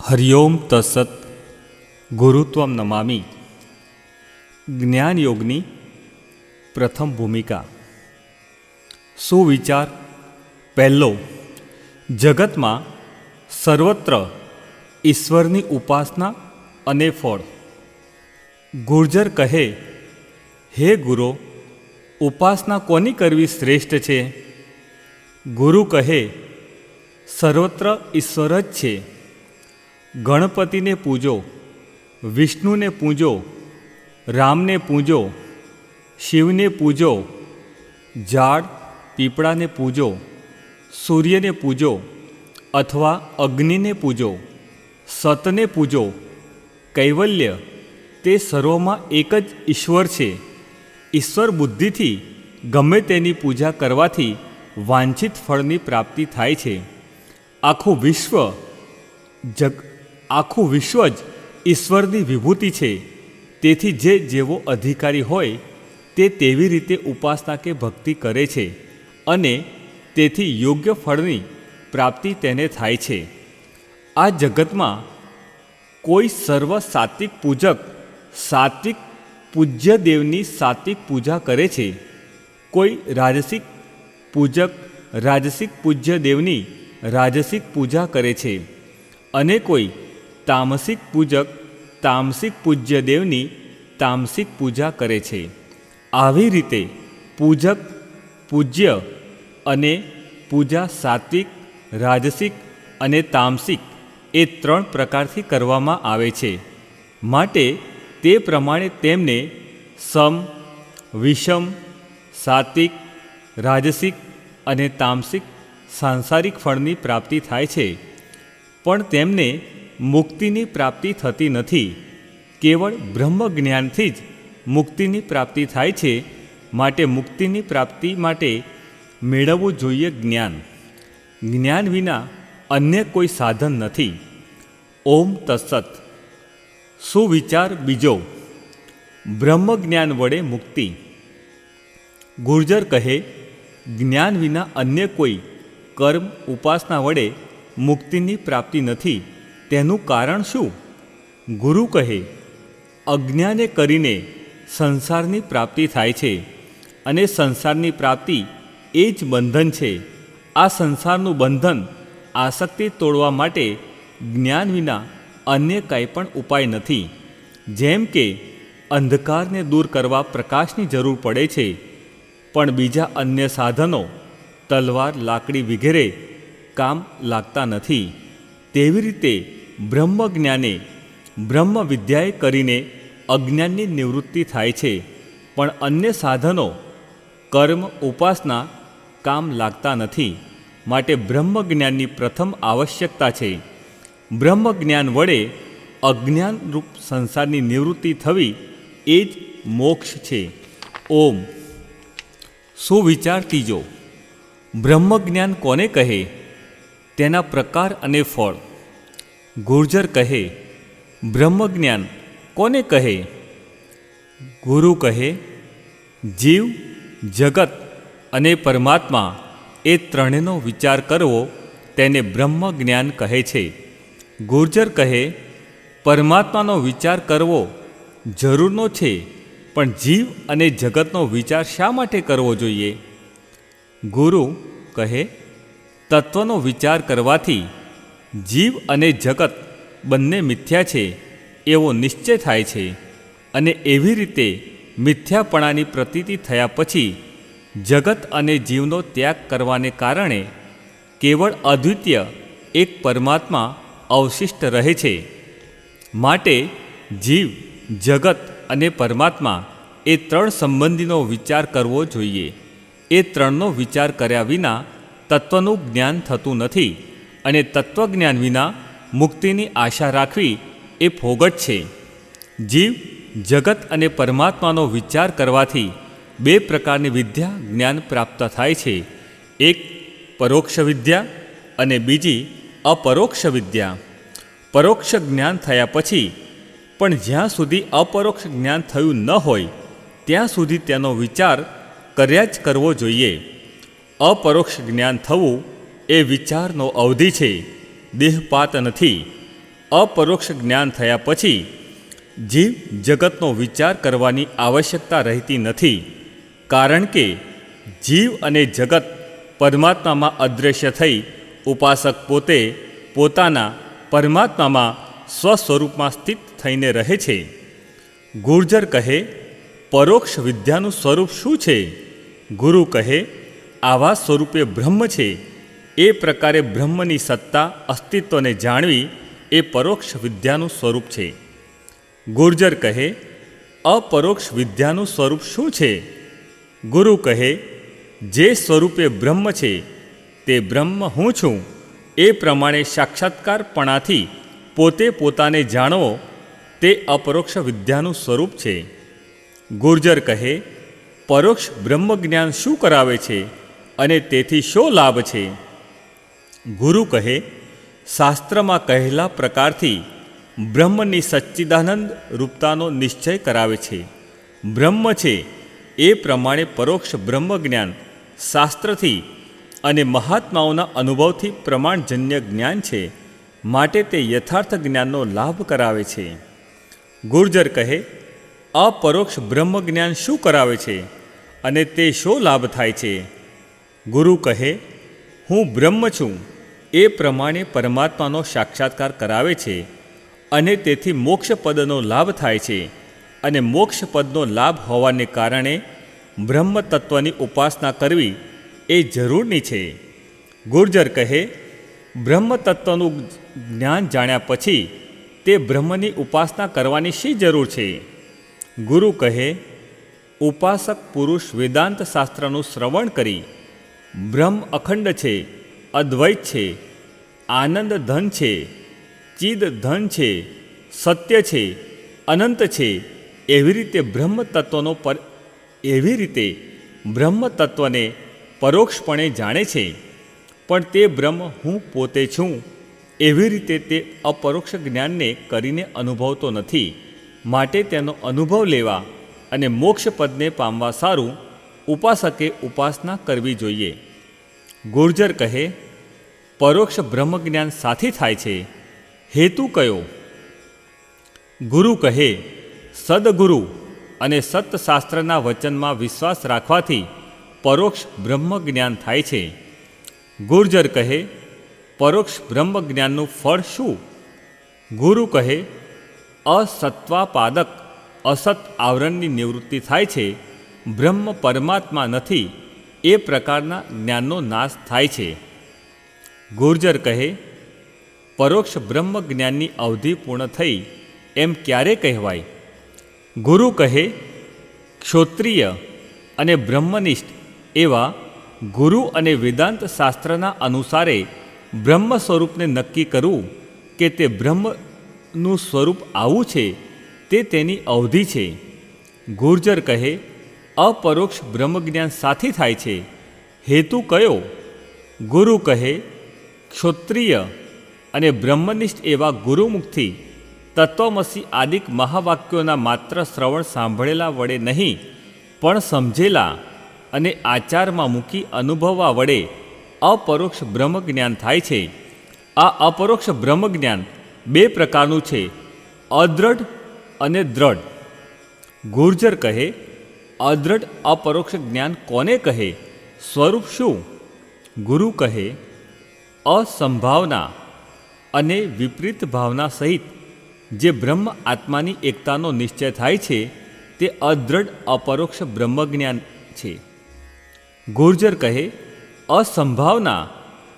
હરિઓમ તત્સત ગુરુત્વમ નમામી. જ્ઞાન યોગની પ્રથમ ભૂમિકા. સુવિચાર. પહેલો, જગતમાં સર્વત્ર ઈશ્વરની ઉપાસના અને ફળ. ગુર્જર કહે, હે ગુરુ, ઉપાસના કોની કરવી શ્રેષ્ઠ છે? ગુરુ કહે, સર્વત્ર ઈશ્વર જ છે. ગણપતિને પૂજો, વિષ્ણુને પૂજો, રામને પૂજો, શિવને પૂજો, ઝાડ પીપળાને પૂજો, સૂર્યને પૂજો અથવા અગ્નિને પૂજો, સતને પૂજો. કૈવલ્ય તે સર્વમાં એક જ ઈશ્વર છે. ઈશ્વર બુદ્ધિથી ગમે તેની પૂજા કરવાથી વાંછિત ફળની પ્રાપ્તિ થાય છે. આખું વિશ્વ જ ઈશ્વરની વિભૂતિ છે. તેથી જે જેવો અધિકારી હોય તે તેવી રીતે ઉપાસના કે ભક્તિ કરે છે અને તેથી યોગ્ય ફળની પ્રાપ્તિ તેને થાય છે. આ જગતમાં કોઈ સર્વ સાત્વિક પૂજક સાત્વિક પૂજ્ય દેવની સાત્વિક પૂજા કરે છે, કોઈ રાજસિક પૂજક રાજસિક પૂજ્ય દેવની રાજસિક પૂજા કરે છે અને કોઈ તામસિક પૂજક તામસિક પૂજ્ય દેવની તામસિક પૂજા કરે છે. આવી રીતે પૂજક, પૂજ્ય અને પૂજા સાત્વિક, રાજસિક અને તામસિક એ 3 પ્રકારથી કરવામાં આવે છે. માટે તે પ્રમાણે તેમને સમ, વિષમ, સાત્વિક, રાજસિક અને તામસિક સાંસારિક ફળની પ્રાપ્તિ થાય છે. પણ તેમને મુક્તિની પ્રાપ્તિ થતી નથી. કેવળ બ્રહ્મ જ્ઞાનથી જ મુક્તિની પ્રાપ્તિ થાય છે. માટે મુક્તિની પ્રાપ્તિ માટે મેળવવું જોઈએ જ્ઞાન. જ્ઞાન વિના અન્ય કોઈ સાધન નથી. ઓમ તત્સત. સુવિચાર બીજો. બ્રહ્મ જ્ઞાન વડે મુક્તિ. ગુર્જર કહે, જ્ઞાન વિના અન્ય કોઈ કર્મ ઉપાસના વડે મુક્તિની પ્રાપ્તિ નથી. તેનું કારણ શું? ગુરુ કહે, અજ્ઞાને કરીને સંસારની પ્રાપ્તિ થાય છે અને સંસારની પ્રાપ્તિ એ જ બંધન છે. આ સંસારનું બંધન આસક્તિ તોડવા માટે જ્ઞાન વિના અન્ય કાંઈ પણ ઉપાય નથી. જેમ કે અંધકારને દૂર કરવા પ્રકાશની જરૂર પડે છે, પણ બીજા અન્ય સાધનો તલવાર, લાકડી વગેરે કામ લાગતા નથી. તેવી રીતે બ્રહ્મ જ્ઞાને બ્રહ્મ વિદ્યાએ કરીને અજ્ઞાનની નિવૃત્તિ થાય છે, પણ અન્ય સાધનો કર્મ ઉપાસના કામ લાગતા નથી. માટે બ્રહ્મ જ્ઞાનની પ્રથમ આવશ્યકતા છે. બ્રહ્મ જ્ઞાન વડે અજ્ઞાનરૂપ સંસારની નિવૃત્તિ થવી એ જ મોક્ષ છે. ઓમ. સુવિચાર ત્રીજો. બ્રહ્મ જ્ઞાન કોને કહે? તેના પ્રકાર અને ફળ. ગુર્જર કહે, બ્રહ્મ જ્ઞાન કોને કહે? ગુરુ કહે, જીવ, જગત અને પરમાત્મા એ ત્રણેયનો વિચાર કરવો તેને બ્રહ્મ જ્ઞાન કહે છે. ગુર્જર કહે, પરમાત્માનો વિચાર કરવો જરૂરનો છે, પણ જીવ અને જગતનો વિચાર શા માટે કરવો જોઈએ? ગુરુ કહે, તત્વનો વિચાર કરવાથી જીવ અને જગત બંને મિથ્યા છે એવો નિશ્ચય થાય છે અને એવી રીતે મિથ્યાપણાની પ્રતીતિ થયા પછી જગત અને જીવનો ત્યાગ કરવાને કારણે કેવળ અદ્વિતીય એક પરમાત્મા અવશિષ્ટ રહે છે. માટે જીવ, જગત અને પરમાત્મા એ 3 સંબંધીનો વિચાર કરવો જોઈએ. એ 3નો વિચાર કર્યા વિના તત્વનું જ્ઞાન થતું નથી અને તત્વજ્ઞાન વિના મુક્તિની આશા રાખવી એ ફોગટ છે. જીવ, જગત અને પરમાત્માનો વિચાર કરવાથી 2 પ્રકારની વિદ્યા જ્ઞાન પ્રાપ્ત થાય છે. એક પરોક્ષ વિદ્યા અને બીજી અપરોક્ષ વિદ્યા. પરોક્ષ જ્ઞાન થયા પછી પણ જ્યાં સુધી અપરોક્ષ જ્ઞાન થયું ન હોય ત્યાં સુધી તેનો વિચાર કર્યા જ કરવો જોઈએ. અપરોક્ષ જ્ઞાન થવું એ વિચારનો અવધિ છે, દેહપાત નથી. અપરોક્ષ જ્ઞાન થયા પછી જીવ જગતનો વિચાર કરવાની આવશ્યકતા રહેતી નથી, કારણ કે જીવ અને જગત પરમાત્મામાં અદૃશ્ય થઈ ઉપાસક પોતે પોતાના પરમાત્મામાં સ્વસ્વરૂપમાં સ્થિત થઈને રહે છે. ગુર્જર કહે, પરોક્ષ વિદ્યાનું સ્વરૂપ શું છે? ગુરુ કહે, આવા સ્વરૂપે બ્રહ્મ છે. એ પ્રકારે બ્રહ્મની સત્તા અસ્તિત્વને જાણવી એ પરોક્ષ વિદ્યાનું સ્વરૂપ છે. ગુર્જર કહે, અપરોક્ષ વિદ્યાનું સ્વરૂપ શું છે? ગુરુ કહે, જે સ્વરૂપે બ્રહ્મ છે તે બ્રહ્મ હું છું એ પ્રમાણે સાક્ષાત્કારપણાથી પોતે પોતાને જાણવો તે અપરોક્ષ વિદ્યાનું સ્વરૂપ છે. ગુર્જર કહે, પરોક્ષ બ્રહ્મ જ્ઞાન શું કરાવે છે અને તેથી શો લાભ છે? ગુરુ કહે, શાસ્ત્રમાં કહેલા પ્રકારથી બ્રહ્મની સચ્ચિદાનંદ રૂપતાનો નિશ્ચય કરાવે છે. બ્રહ્મ છે એ પ્રમાણે પરોક્ષ બ્રહ્મ જ્ઞાન શાસ્ત્રથી અને મહાત્માઓના અનુભવથી પ્રમાણજન્ય જ્ઞાન છે, માટે તે યથાર્થ જ્ઞાનનો લાભ કરાવે છે. ગુર્જર કહે, અપરોક્ષ બ્રહ્મ જ્ઞાન શું કરાવે છે અને તે શો લાભ થાય છે? ગુરુ કહે, હું બ્રહ્મ છું એ પ્રમાણે પરમાત્માનો સાક્ષાત્કાર કરાવે છે અને તેથી મોક્ષપદનો લાભ થાય છે, અને મોક્ષપદનો લાભ હોવાને કારણે બ્રહ્મ તત્વની ઉપાસના કરવી એ જરૂરની છે. ગુર્જર કહે, બ્રહ્મ તત્વનું જ્ઞાન જાણ્યા પછી તે બ્રહ્મની ઉપાસના કરવાની શી જરૂર છે? ગુરુ કહે, ઉપાસક પુરુષ વેદાંત શાસ્ત્રનું શ્રવણ કરી બ્રહ્મ અખંડ છે, અદ્વૈત છે, આનંદ ધન છે, ચિદ ધન છે, સત્ય છે, અનંત છે, એવી રીતે બ્રહ્મ તત્વને પરોક્ષપણે જાણે છે. પણ તે બ્રહ્મ હું પોતે છું એવી રીતે તે અપરોક્ષ જ્ઞાનને કરીને અનુભવતો નથી, માટે તેનો અનુભવ લેવા અને મોક્ષપદને પામવા સારું ઉપાસકે ઉપાસના કરવી જોઈએ. ગુર્જર કહે, પરોક્ષ બ્રહ્મ જ્ઞાન સાથી થાય છે, હેતુ કયો? ગુરુ કહે, સદગુરુ અને સત્શાસ્ત્રના વચનમાં વિશ્વાસ રાખવાથી પરોક્ષ બ્રહ્મ જ્ઞાન થાય છે. ગુર્જર કહે, પરોક્ષ બ્રહ્મ જ્ઞાનનું ફળ શું? ગુરુ કહે, અસત્વાપાદક અસત આવરણની નિવૃત્તિ થાય છે, બ્રહ્મ પરમાત્મા નથી એ પ્રકારના જ્ઞાનનો નાશ થાય છે. ગુર્જર કહે, પરોક્ષ બ્રહ્મ જ્ઞાનની અવધિ પૂર્ણ થઈ એમ ક્યારે કહેવાય? ગુરુ કહે, ક્ષોત્રિય અને બ્રહ્મનિષ્ઠ એવા ગુરુ અને વેદાંત શાસ્ત્રના અનુસારે બ્રહ્મ સ્વરૂપને નક્કી કરવું કે તે બ્રહ્મનું સ્વરૂપ આવું છે તે તેની અવધિ છે. ગુર્જર કહે, અપરોક્ષ બ્રહ્મ જ્ઞાન સાથી થાય છે, હેતુ કયો? ગુરુ કહે, ક્ષોત્રિય અને બ્રહ્મનિષ્ઠ એવા ગુરુમુખથી તત્વમસી આદિક મહાવાક્યોના માત્ર શ્રવણ સાંભળેલા વડે નહીં, પણ સમજેલા અને આચારમાં મૂકી અનુભવવા વડે અપરોક્ષ બ્રહ્મ જ્ઞાન થાય છે. આ અપરોક્ષ બ્રહ્મ જ્ઞાન બે પ્રકારનું છે, અદ્રઢ અને દ્રઢ. ગુર્જર કહે, અદ્રઢ અપરોક્ષ જ્ઞાન કોને કહે? સ્વરૂપ શું? ગુરુ કહે, અસંભાવના અને વિપરીત ભાવના સહિત જે બ્રહ્મ આત્માની એકતાનો નિશ્ચય થાય છે તે અદ્રઢ અપરોક્ષ બ્રહ્મ જ્ઞાન છે. ગુર્જર કહે, અસંભાવના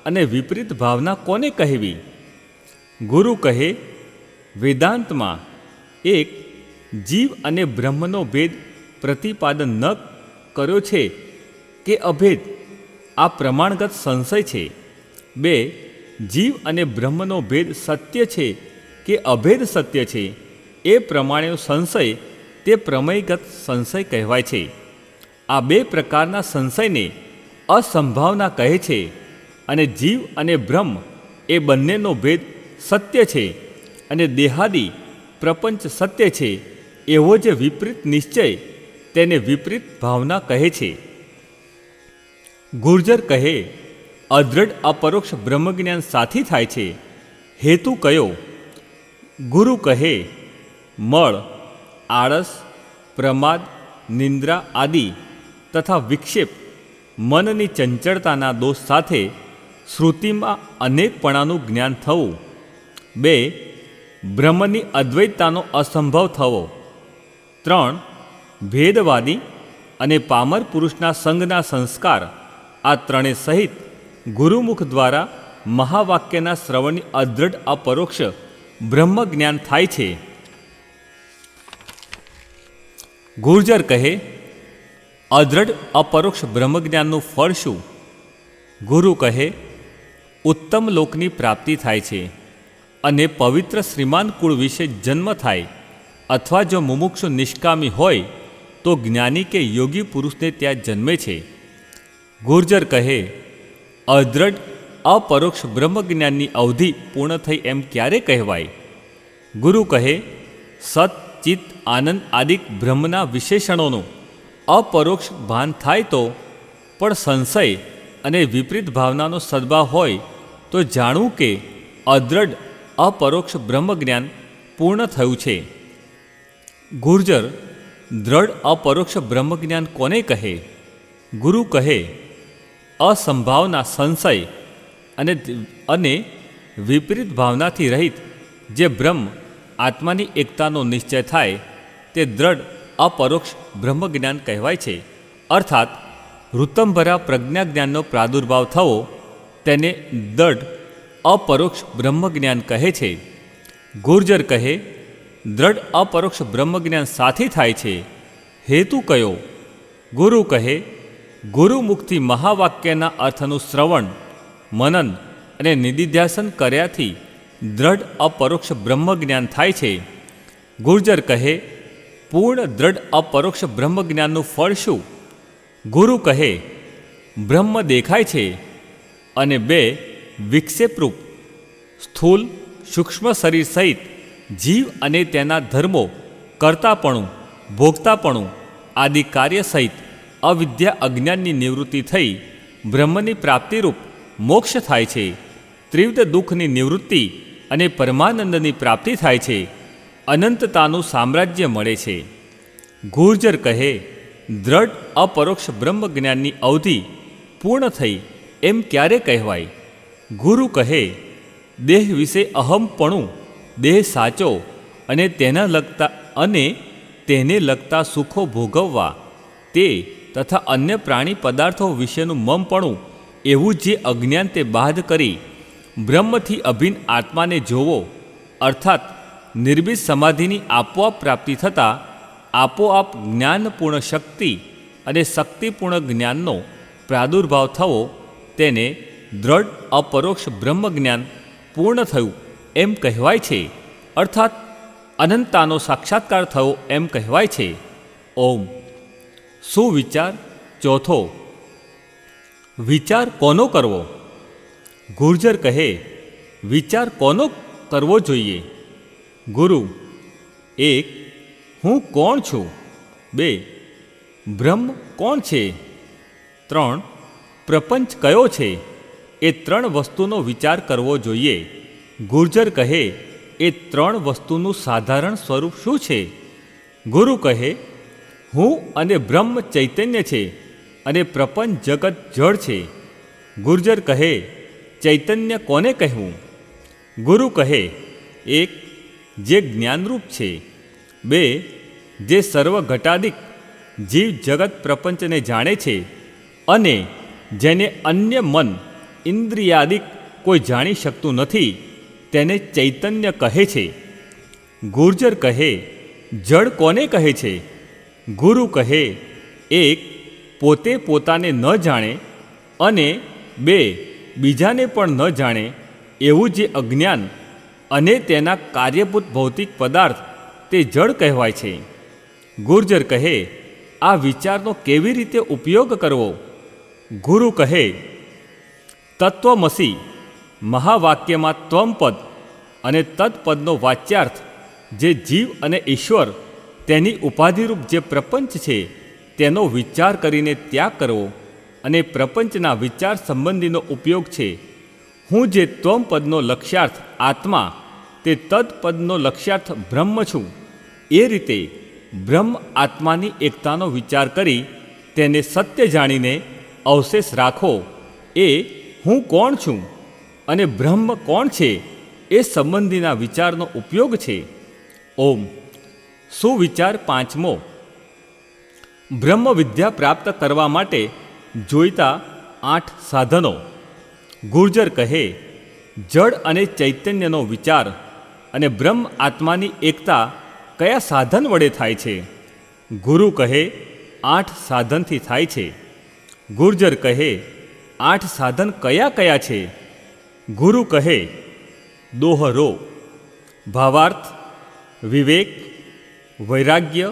અને વિપરીત ભાવના કોને કહેવી? ગુરુ કહે, વેદાંતમાં એક જીવ અને બ્રહ્મનો ભેદ પ્રતિપાદન ન કર્યો છે કે અભેદ, આ પ્રમાણગત સંશય છે. બે, જીવ અને બ્રહ્મનો ભેદ સત્ય છે કે અભેદ સત્ય છે એ પ્રમાણેનો સંશય તે પ્રમેયગત સંશય કહેવાય છે. આ બે પ્રકારના સંશયને અસંભાવના કહે છે, અને જીવ અને બ્રહ્મ એ બંનેનો ભેદ સત્ય છે અને દેહાદી પ્રપંચ સત્ય છે એવો જે વિપરીત નિશ્ચય તેને વિપરીત ભાવના કહે છે. ગુર્જર કહે, અદ્રઢ અપરોક્ષ બ્રહ્મજ્ઞાન સાથી થાય છે, હેતુ કયો? ગુરુ કહે, મળ, આળસ, પ્રમાદ, નિંદ્રા આદિ તથા વિક્ષેપ મનની ચંચળતાના દોષ સાથે શ્રુતિમાં અનેકપણાનું જ્ઞાન થવું. 2. બ્રહ્મની અદ્વૈતતાનો અસંભવ થવો. 3. ભેદવાદી અને પામર પુરુષના સંગના સંસ્કાર આ ત્રણે સહિત ગુરુમુખ દ્વારા મહાવાક્યના શ્રવણની અદ્રઢ અપરોક્ષ બ્રહ્મ જ્ઞાન થાય છે. ગુર્જર કહે, અદ્રઢ અપરોક્ષ બ્રહ્મજ્ઞાનનું ફળ શું? ગુરુ કહે, ઉત્તમ લોકની પ્રાપ્તિ થાય છે અને પવિત્ર શ્રીમાન કુળ વિશે જન્મ થાય, અથવા જો મુમુક્ષુ નિષ્કામી હોય તો જ્ઞાની કે યોગી પુરુષને ત્યાં જન્મે છે. ગુર્જર કહે, અદ્રઢ અપરોક્ષ બ્રહ્મજ્ઞાનની અવધિ પૂર્ણ થઈ એમ ક્યારે કહેવાય? ગુરુ કહે, સત, ચિત્ત, આનંદ આદિક બ્રહ્મના વિશેષણોનું અપરોક્ષ ભાન થાય તો પણ સંશય અને વિપરીત ભાવનાનો સદભાવ હોય તો જાણવું કે અદ્રઢ અપરોક્ષ બ્રહ્મજ્ઞાન પૂર્ણ થયું છે. ગુર્જર, દ્રઢ અપરોક્ષ બ્રહ્મજ્ઞાન કોને કહે? ગુરુ કહે, અસંભાવના, સંશય અને વિપરીત ભાવનાથી રહિત જે બ્રહ્મ આત્માની એકતાનો નિશ્ચય થાય તે દ્રઢ અપરોક્ષ બ્રહ્મજ્ઞાન કહેવાય છે. અર્થાત ઋતંભરા પ્રજ્ઞાજ્ઞાનનો પ્રાદુર્ભાવ થવો તેને દ્રઢ અપરોક્ષ બ્રહ્મજ્ઞાન કહે છે. ગુર્જર કહે, દ્રઢ અપરોક્ષ બ્રહ્મજ્ઞાન સાથી થાય છે. હેતુ કયો? ગુરુ કહે, ગુરુમુખથી મહાવાક્યના અર્થનું શ્રવણ, મનન અને નિધિધ્યાસન કર્યાથી દ્રઢ અપરોક્ષ બ્રહ્મજ્ઞાન થાય છે. ગુર્જર કહે, પૂર્ણ દ્રઢ અપરોક્ષ બ્રહ્મજ્ઞાનનું ફળ શું? ગુરુ કહે, બ્રહ્મ દેખાય છે અને 2 વિક્ષેપરૂપ સ્થૂલ સૂક્ષ્મ શરીર સહિત જીવ અને તેના ધર્મો, કર્તાપણું, ભોગતાપણું આદિ કાર્ય સહિત અવિદ્યા અજ્ઞાનની નિવૃત્તિ થઈ બ્રહ્મની પ્રાપ્તિરૂપ મોક્ષ થાય છે. ત્રિવિધ દુઃખની નિવૃત્તિ અને પરમાનંદની પ્રાપ્તિ થાય છે. અનંતતાનું સામ્રાજ્ય મળે છે. ગુર્જર કહે, દ્રઢ અપરોક્ષ બ્રહ્મજ્ઞાનની અવધિ પૂર્ણ થઈ એમ ક્યારે કહેવાય? ગુરુ કહે, દેહ વિશે અહમપણું, દેહ સાચો અને તેને લગતા સુખો ભોગવવા તે તથા અન્ય પ્રાણી પદાર્થો વિશેનું મમપણું એવું જે અજ્ઞાન તે બાદ કરી બ્રહ્મથી અભિન્ન આત્માને જોવો, અર્થાત નિર્બીજ સમાધિની આપોઆપ પ્રાપ્તિ થતાં આપોઆપ જ્ઞાનપૂર્ણ શક્તિ અને શક્તિપૂર્ણ જ્ઞાનનો પ્રાદુર્ભાવ થવો તેને દ્રઢ અપરોક્ષ બ્રહ્મજ્ઞાન પૂર્ણ થયું એમ કહેવાય છે. અર્થાત અનંતતાનો સાક્ષાત્કાર થયો એમ કહેવાય છે. ઓમ. સુવિચાર. ચોથો, વિચાર કોનો કરવો? ગુર્જર કહે, વિચાર કોનો કરવો જોઈએ? ગુરુ: 1. હું કોણ છું? 2. બ્રહ્મ કોણ છે? 3. પ્રપંચ કયો છે? એ 3 વસ્તુનો વિચાર કરવો જોઈએ. ગુર્જર કહે, એ 3 વસ્તુનું સાધારણ સ્વરૂપ શું છે? ગુરુ કહે, હું અને બ્રહ્મ ચૈતન્ય છે અને પ્રપંચ જગત જળ છે. ગુર્જર કહે, ચૈતન્ય કોને કહેવું? ગુરુ કહે, 1. જે જ્ઞાનરૂપ છે. 2. જે સર્વ ઘટાદિક જીવ જગત પ્રપંચને જાણે છે અને જેને અન્ય મન ઇન્દ્રિયાદિક કોઈ જાણી શકતું નથી તેને ચૈતન્ય કહે છે. ગુર્જર કહે, જળ કોને કહે છે? ગુરુ કહે, 1. પોતે પોતાને ન જાણે અને 2. બીજાને પણ ન જાણે એવું જે અજ્ઞાન અને તેના કાર્યભૂત ભૌતિક પદાર્થ તે જળ કહેવાય છે. ગુર્જર કહે, આ વિચારનો કેવી રીતે ઉપયોગ કરવો? ગુરુ કહે, તત્વમસી મહાવાક્યમાં ત્વમપદ અને તત્પદનો વાચ્યાર્થ જે જીવ અને ઈશ્વર તેની ઉપાધિરૂપ જે પ્રપંચ છે તેનો વિચાર કરીને ત્યાગ કરવો અને પ્રપંચના વિચાર સંબંધીનો ઉપયોગ છે. હું જે ત્વમપદનો લક્ષ્યાર્થ આત્મા તે તત્પદનો લક્ષ્યાર્થ બ્રહ્મ છું, એ રીતે બ્રહ્મ આત્માની એકતાનો વિચાર કરી તેને સત્ય જાણીને અવશેષ રાખો. એ હું કોણ છું અને બ્રહ્મ કોણ છે એ સંબંધીના વિચારનો ઉપયોગ છે. ઓમ. સુવિચાર પાંચમો. બ્રહ્મ વિદ્યા પ્રાપ્ત કરવા માટે જોઈતા 8 સાધનો. ગુર્જર કહે, જળ અને ચૈતન્યનો વિચાર અને બ્રહ્મ આત્માની એકતા કયા સાધન વડે થાય છે? ગુરુ કહે, 8 સાધનથી થાય છે. ગુર્જર કહે, 8 સાધન કયા કયા છે? ગુરુ કહે, દોહરો. ભાવાર્થ: વિવેક, વૈરાગ્ય,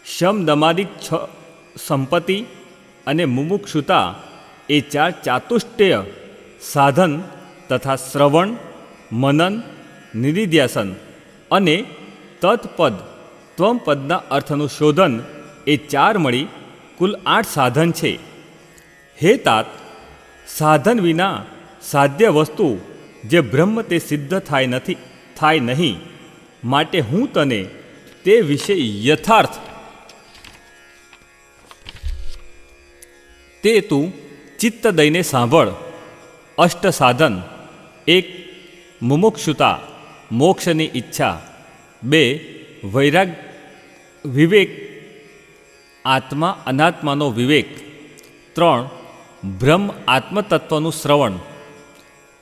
શમ દમાદિક 6 સંપત્તિ અને મુમુક્ષુતા એ 4 ચાતુષ્ટય સાધન તથા શ્રવણ, મનન, નિધિધ્યાસન અને તત્પદ ત્વમપદના અર્થનું શોધન એ 4 મળી કુલ 8 સાધન છે. હે તાત, સાધન વિના સાધ્ય વસ્તુ જે બ્રહ્મ તે સિદ્ધ થાય નહીં. માટે હું તને તે વિશે યથાર્થ તે તું ચિત્ત દઈને સાંભળ. અષ્ટ સાધન: 1. મુમુક્ષુતા, મોક્ષની ઈચ્છા. 2. વિવેક, આત્મા અનાત્માનો વિવેક. 3. બ્રહ્મ આત્મતત્વનું શ્રવણ.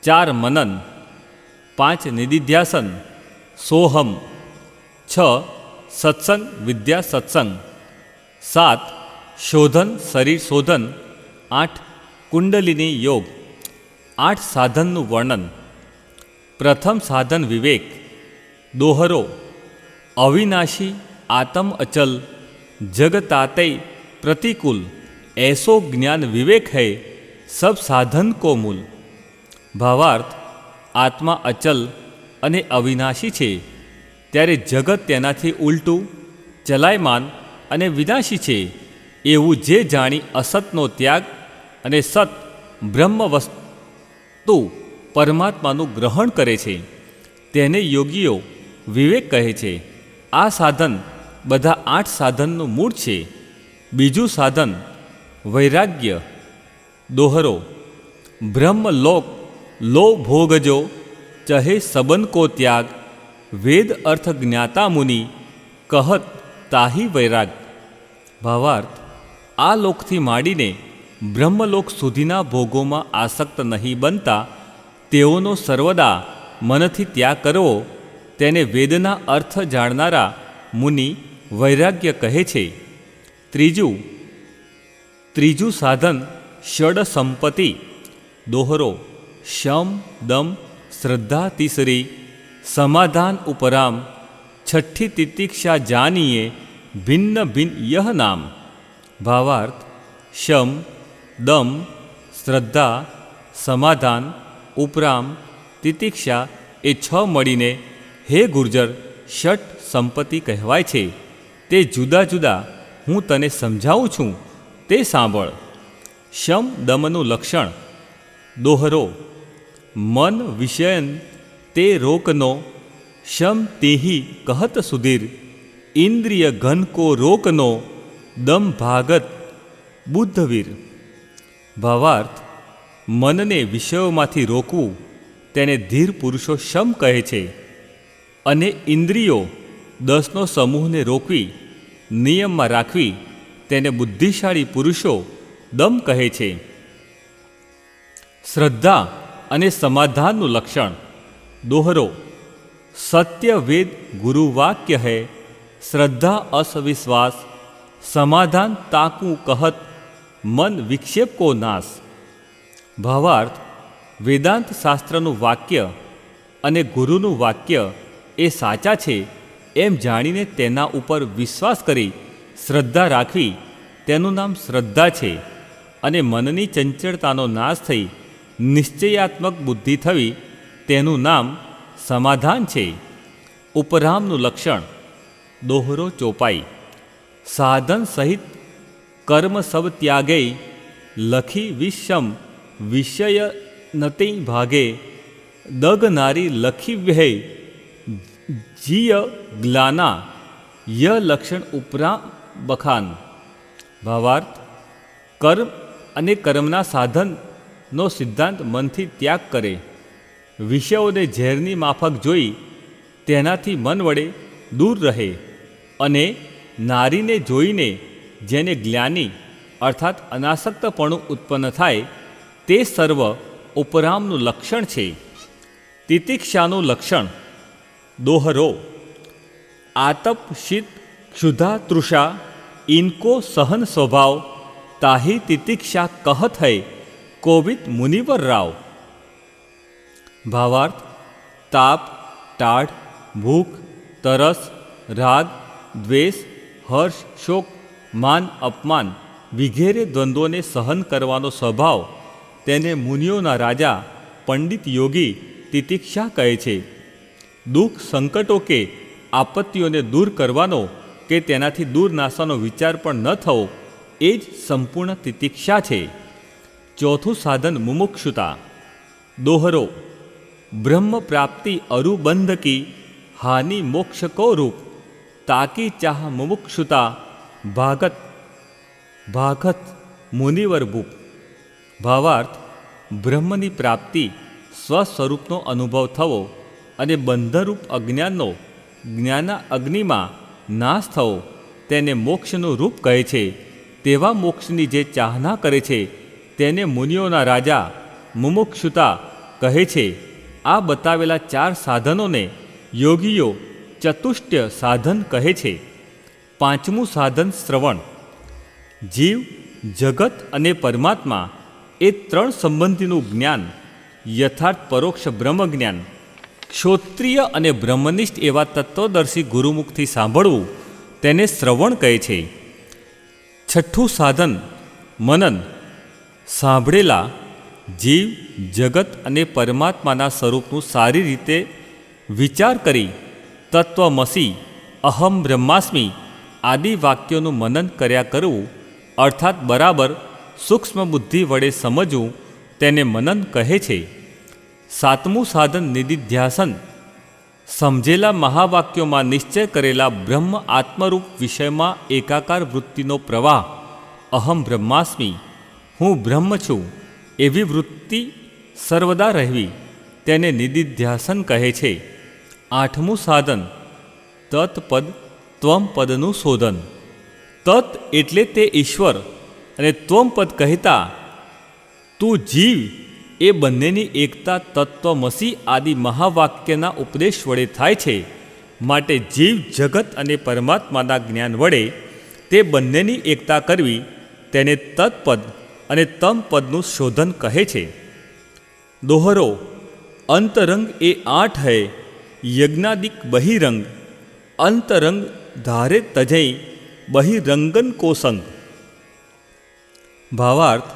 4. મનન. 5. નિધિધ્યાસન, સોહમ. 6. સત્સંગ વિદ્યા સત્સંગ. 7. શોધન શરીર શોધન. 8. કુંડલિની યોગ. 8 સાધનનું વર્ણન. પ્રથમ સાધન વિવેક. દોહરો: અવિનાશી आत्म अचल जगतातय प्रतिकूल ऐसो ज्ञान विवेक है सब साधन को मूल। भावार्थ आत्मा अचल अने अविनाशी छे त्यारे जगत तेनाथी उल्टू चलायमान अने विनाशी छे एवं जे जाणी असतनो त्याग अने सत ब्रह्म वस्तु परमात्मानु ग्रहण करे छे तेने योगीओ विवेक कहे छे। आ साधन बधा 8 साधनનું મૂળ છે। બીજું સાધન વૈરાગ્ય। દોહરો ब्रह्म लोक लो भोगजो चहे सबन को त्याग वेद अर्थ ज्ञाता मुनि कहत ताही वैराग। भावार्थ आ लोकथी माडीने ब्रह्मलोक सुधीना भोगोमां आसक्त नहीं बनता तेओनो सर्वदा मनथी त्याग करवो तेने वेदना अर्थ जाणनारा मुनि वैराग्य कहे छे। त्रीजू साधन षड संपत्ति। दोहरो शम दम श्रद्धा तीसरी समाधान उपराम छठी तितिक्षा जानिए भिन्न भिन्न यह नाम। भावार्थ शम दम श्रद्धा समाधान उपराम तितिक्षा ए 6 मळीने हे गुर्जर षट संपत्ति कहवाय छे। ते जुदा जुदा हूँ तने समझाऊँ छूँ ते सांभळ। शम दमनु लक्षण। दोहरो मन विषयन ते रोकनो शम तेही कहत सुधीर इंद्रिय घन को रोकनो दम भागत बुद्धवीर। भावार्थ मनने विषयोमांथी रोकवू तेने धीर पुरुषो शम कहे छे अने इंद्रियो 10नो समूहने रोकवी नियम में राखवी तेने बुद्धिशाળી पुरुषो दम कहे छे। श्रद्धा अने समाधाननु लक्षण। दोहरो सत्य वेद गुरुवाक्य है श्रद्धा असविश्वास समाधान ताकू कहत मन विक्षेप को नाश। भावार्थ वेदांत शास्त्रनु वाक्य अने गुरुनु वाक्य ए साचा छे एम जाणीने तेना उपर विश्वास करी श्रद्धा राखवी तेनुं नाम श्रद्धा छे अने मननी चंचलतानो नाश थई निश्चयात्मक बुद्धि थवी तेनुं नाम समाधान छे। उपरामनु लक्षण। दोहरो चौपाई साधन सहित कर्म सब त्यागे लखी विषम विषय नते भागे दग नारी लखी व्यय જીય ગ્લાના ય લક્ષણ ઉપરા બખાન. ભાવાર્થ, કર્મ અને કર્મના સાધનનો સિદ્ધાંત મનથી ત્યાગ કરે, વિષયોને ઝેરની માફક જોઈ તેનાથી મન વડે દૂર રહે અને નારીને જોઈને જેને જ્ઞાની અર્થાત અનાસક્તપણું ઉત્પન્ન થાય તે સર્વ ઉપરામનું લક્ષણ છે. તિતિક્ષાનું લક્ષણ. દોહરો. આતપ શીત ક્ષુધા તૃષા ઇનકો સહન સ્વભાવ તાહી તિતિક્ષા કહત હૈ કોવિદ મુનિવર રાવ. ભાવાર્થ, તાપ, ટાઢ, ભૂખ, તરસ, રાગ, દ્વેષ, હર્ષ, શોક, માન, અપમાન વિગેરે દ્વંદ્વોને સહન કરવાનો સ્વભાવ તેને મુનિઓના રાજા પંડિત યોગી તિતિક્ષા કહે છે. દુઃખ, સંકટો કે આપત્તિઓને દૂર કરવાનો કે તેનાથી દૂર નાશવાનો વિચાર પણ ન થવો એ જ સંપૂર્ણ તિતિક્ષા છે. ચોથું સાધન મુમુક્ષુતા. દોહરો. બ્રહ્મ પ્રાપ્તિ અરુબંધ કી હાનિ મોક્ષ કો રૂપ તાકી ચાહ મુમુક્ષુતા ભાગત ભાગત મુનિવર ભૂપ. ભાવાર્થ, બ્રહ્મની પ્રાપ્તિ સ્વસ્વરૂપનો અનુભવ થવો અને બંધરૂપ અજ્ઞાનનો જ્ઞાના અગ્નિમાં નાશ થવો તેને મોક્ષનું રૂપ કહે છે. તેવા મોક્ષની જે ચાહના કરે છે તેને મુનિઓના રાજા મુમુક્ષુતા કહે છે. આ બતાવેલા 4 સાધનોને યોગીઓ ચતુષ્ટય સાધન કહે છે. પાંચમું સાધન શ્રવણ. જીવ, જગત અને પરમાત્મા એ 3 સંબંધીનું જ્ઞાન, યથાર્થ પરોક્ષ બ્રહ્મ જ્ઞાન, ક્ષોત્રિય અને બ્રહ્મનિષ્ઠ એવા તત્વદર્શી ગુરુમુખથી સાંભળવું તેને શ્રવણ કહે છે. છઠ્ઠું સાધન મનન. સાંભળેલા જીવ, જગત અને પરમાત્માના સ્વરૂપનું સારી રીતે વિચાર કરી તત્વમસી, અહમ બ્રહ્માસ્મિ આદિ વાક્યોનું મનન કર્યા કરવું અર્થાત બરાબર સૂક્ષ્મ બુદ્ધિ વડે સમજવું તેને મનન કહે છે. સાતમું સાધન નિધિધ્યાસન. સમજેલા મહાવાક્યોમાં નિશ્ચય કરેલા બ્રહ્મ આત્મરૂપ વિષયમાં એકાકાર વૃત્તિનો પ્રવાહ, અહમ બ્રહ્માસ્મિ, હું બ્રહ્મ છું એવી વૃત્તિ સર્વદા રહેવી તેને નિધિધ્યાસન કહે છે. આઠમું સાધન તત્પદ ત્વમપદનું શોધન. તત્ એટલે તે ઈશ્વર અને ત્વમપદ કહેતા તું જીવ એ બંનેની એકતા તત્વમસી આદિ મહાવાક્યના ઉપદેશ વડે થાય છે. માટે જીવ, જગત અને પરમાત્માના જ્ઞાન વડે તે બંનેની એકતા કરવી તેને તત્પદ અને તમપદનું શોધન કહે છે. દોહરો. અંતરંગ એ 8 હૈ યજ્ઞાદિક બહિરંગ અંતરંગ ધારે તજૈ બહિરંગન કોસંગ. ભાવાર્થ,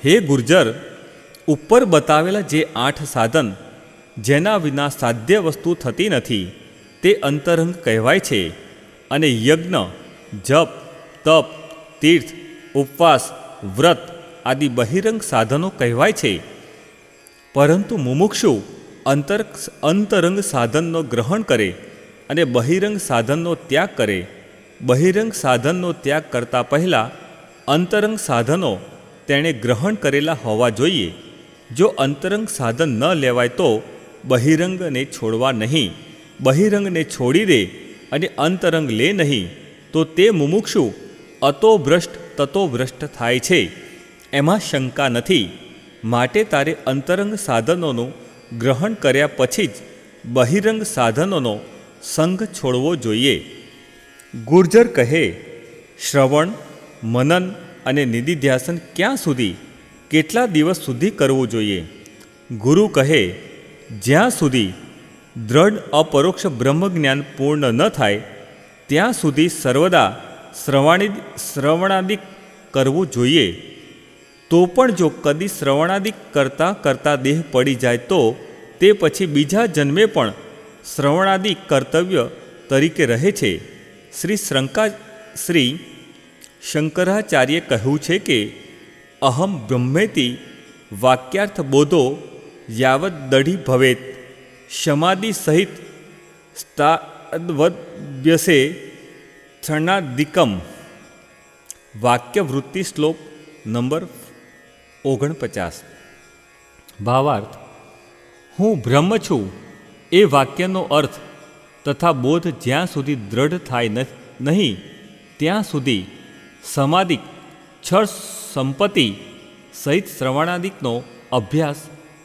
હે ગુર્જર, ઉપર બતાવેલા જે 8 સાધન જેના વિના સાધ્ય વસ્તુ થતી નથી તે અંતરંગ કહેવાય છે અને યજ્ઞ, જપ, તપ, તીર્થ, ઉપવાસ, વ્રત આદિ બહિરંગ સાધનો કહેવાય છે. પરંતુ મુમુક્ષુ અંતરંગ સાધનનો ગ્રહણ કરે અને બહિરંગ સાધનનો ત્યાગ કરે. બહિરંગ સાધનનો ત્યાગ કરતાં પહેલાં અંતરંગ સાધનો તેણે ગ્રહણ કરેલા હોવા જોઈએ. જો અંતરંગ સાધન ન લેવાય તો બહિરંગને છોડવા નહીં. બહિરંગને છોડી દે અને અંતરંગ લે નહીં તો તે મુમુક્ષુ અતો ભ્રષ્ટ તતો ભ્રષ્ટ થાય છે, એમાં શંકા નથી. માટે તારે અંતરંગ સાધનોનું ગ્રહણ કર્યા પછી જ બહિરંગ સાધનોનો સંગ છોડવો જોઈએ. ગુર્જર કહે, શ્રવણ, મનન અને નિધિધ્યાસન ક્યાં સુધી, કેટલા દિવસ સુધી કરવું જોઈએ? ગુરુ કહે, જ્યાં સુધી દ્રઢ અપરોક્ષ બ્રહ્મજ્ઞાન પૂર્ણ ન થાય ત્યાં સુધી સર્વદા શ્રવણાદિક કરવું જોઈએ. તો પણ જો કદી શ્રવણાદિક કરતાં કરતાં દેહ પડી જાય તો તે પછી બીજા જન્મે પણ શ્રવણાદિક કર્તવ્ય તરીકે રહે છે. શ્રી શંકરાચાર્યે કહ્યું છે કે અહમ બ્રહ્મેતિ વાક્યાર્થ બોધો યાવત દઢી ભવેત સમાધિ સહિત સ્તાદ્વદ્યસે ક્ષણાદિકમ. વાક્યવૃત્તિ શ્લોક નંબર 49. ભાવાર્થ: હું બ્રહ્મ છું એ વાક્યનો અર્થ તથા બોધ જ્યાં સુધી દ્રઢ થાય નહીં ત્યાં સુધી સમાધિક છળ સંપત્તિ સહિત શ્રવણાદિકનો અભ્યાસ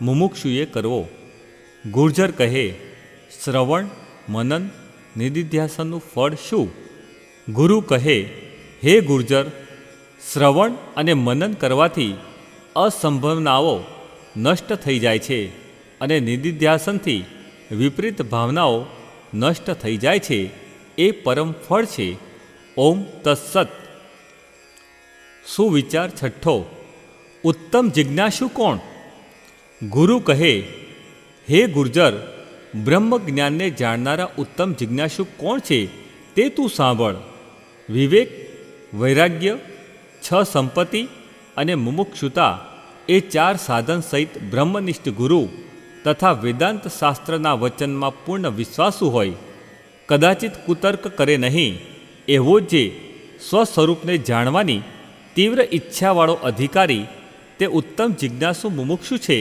મુમુક્ષુએ કરવો. ગુર્જર કહે, શ્રવણ, મનન, નિધિધ્યાસનનું ફળ શું? ગુરુ કહે, હે ગુર્જર, શ્રવણ અને મનન કરવાથી અસંભાવનાઓ નષ્ટ થઈ જાય છે અને નિધિધ્યાસનથી વિપરીત ભાવનાઓ નષ્ટ થઈ જાય છે. એ પરમ ફળ છે. ઓમ તત્સત. સુવિચાર છઠ્ઠો. ઉત્તમ જિજ્ઞાસુ કોણ? ગુરુ કહે, હે ગુર્જર, બ્રહ્મ જ્ઞાનને જાણનારા ઉત્તમ જિજ્ઞાસુ કોણ છે તે તું સાંભળ. વિવેક, વૈરાગ્ય, છ સંપત્તિ અને મુમુક્ષુતા એ 4 સાધન સહિત બ્રહ્મનિષ્ઠ ગુરુ તથા વેદાંત શાસ્ત્રના વચનમાં પૂર્ણ વિશ્વાસુ હોય, કદાચિત કુતર્ક કરે નહીં, એવો જે સ્વસ્વરૂપને જાણવાની તીવ્ર ઈચ્છાવાળો અધિકારી તે ઉત્તમ જિજ્ઞાસુ મુમુક્ષુ છે.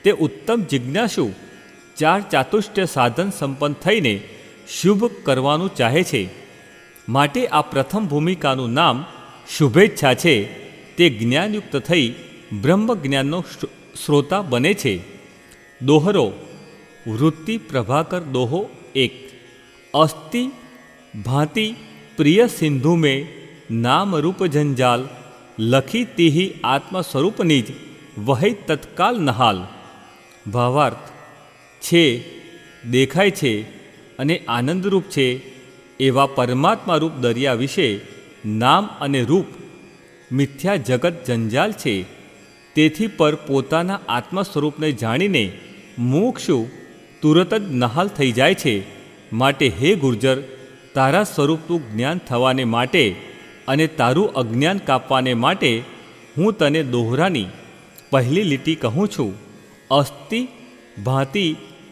તે ઉત્તમ જિજ્ઞાસુ 4 ચાતુષ્ટ્ય સાધન સંપન્ન થઈને શુભ કરવાનું ચાહે છે. માટે આ પ્રથમ ભૂમિકાનું નામ શુભેચ્છા છે. તે જ્ઞાનયુક્ત થઈ બ્રહ્મ જ્ઞાનનો શ્રોતા બને છે. દોહરો. વૃત્તિ પ્રભાકર દોહો 1. અસ્તિ ભાંતિ પ્રિય સિંધુ મેં નામ રૂપ જંજાલ લખી તીહી આત્મ સ્વરૂપની જ વહે તત્કાલ નહાલ. ભાવાર્થ: છે, દેખાય છે અને આનંદરૂપ છે એવા પરમાત્મા રૂપ દરિયા વિશે નામ અને રૂપ મિથ્યા જગત જંજાલ છે. તેથી પર પોતાના આત્મ સ્વરૂપને જાણીને મુમુક્ષુ તુરત જ નહાલ થઈ જાય છે. માટે હે ગુર્જર, તારા સ્વરૂપનું જ્ઞાન થવાને માટે અને તારું અજ્ઞાન કાપવાને માટે હું તને દોહરાની પહેલી લીટી કહું છું. અસ્તિ ભાંતિ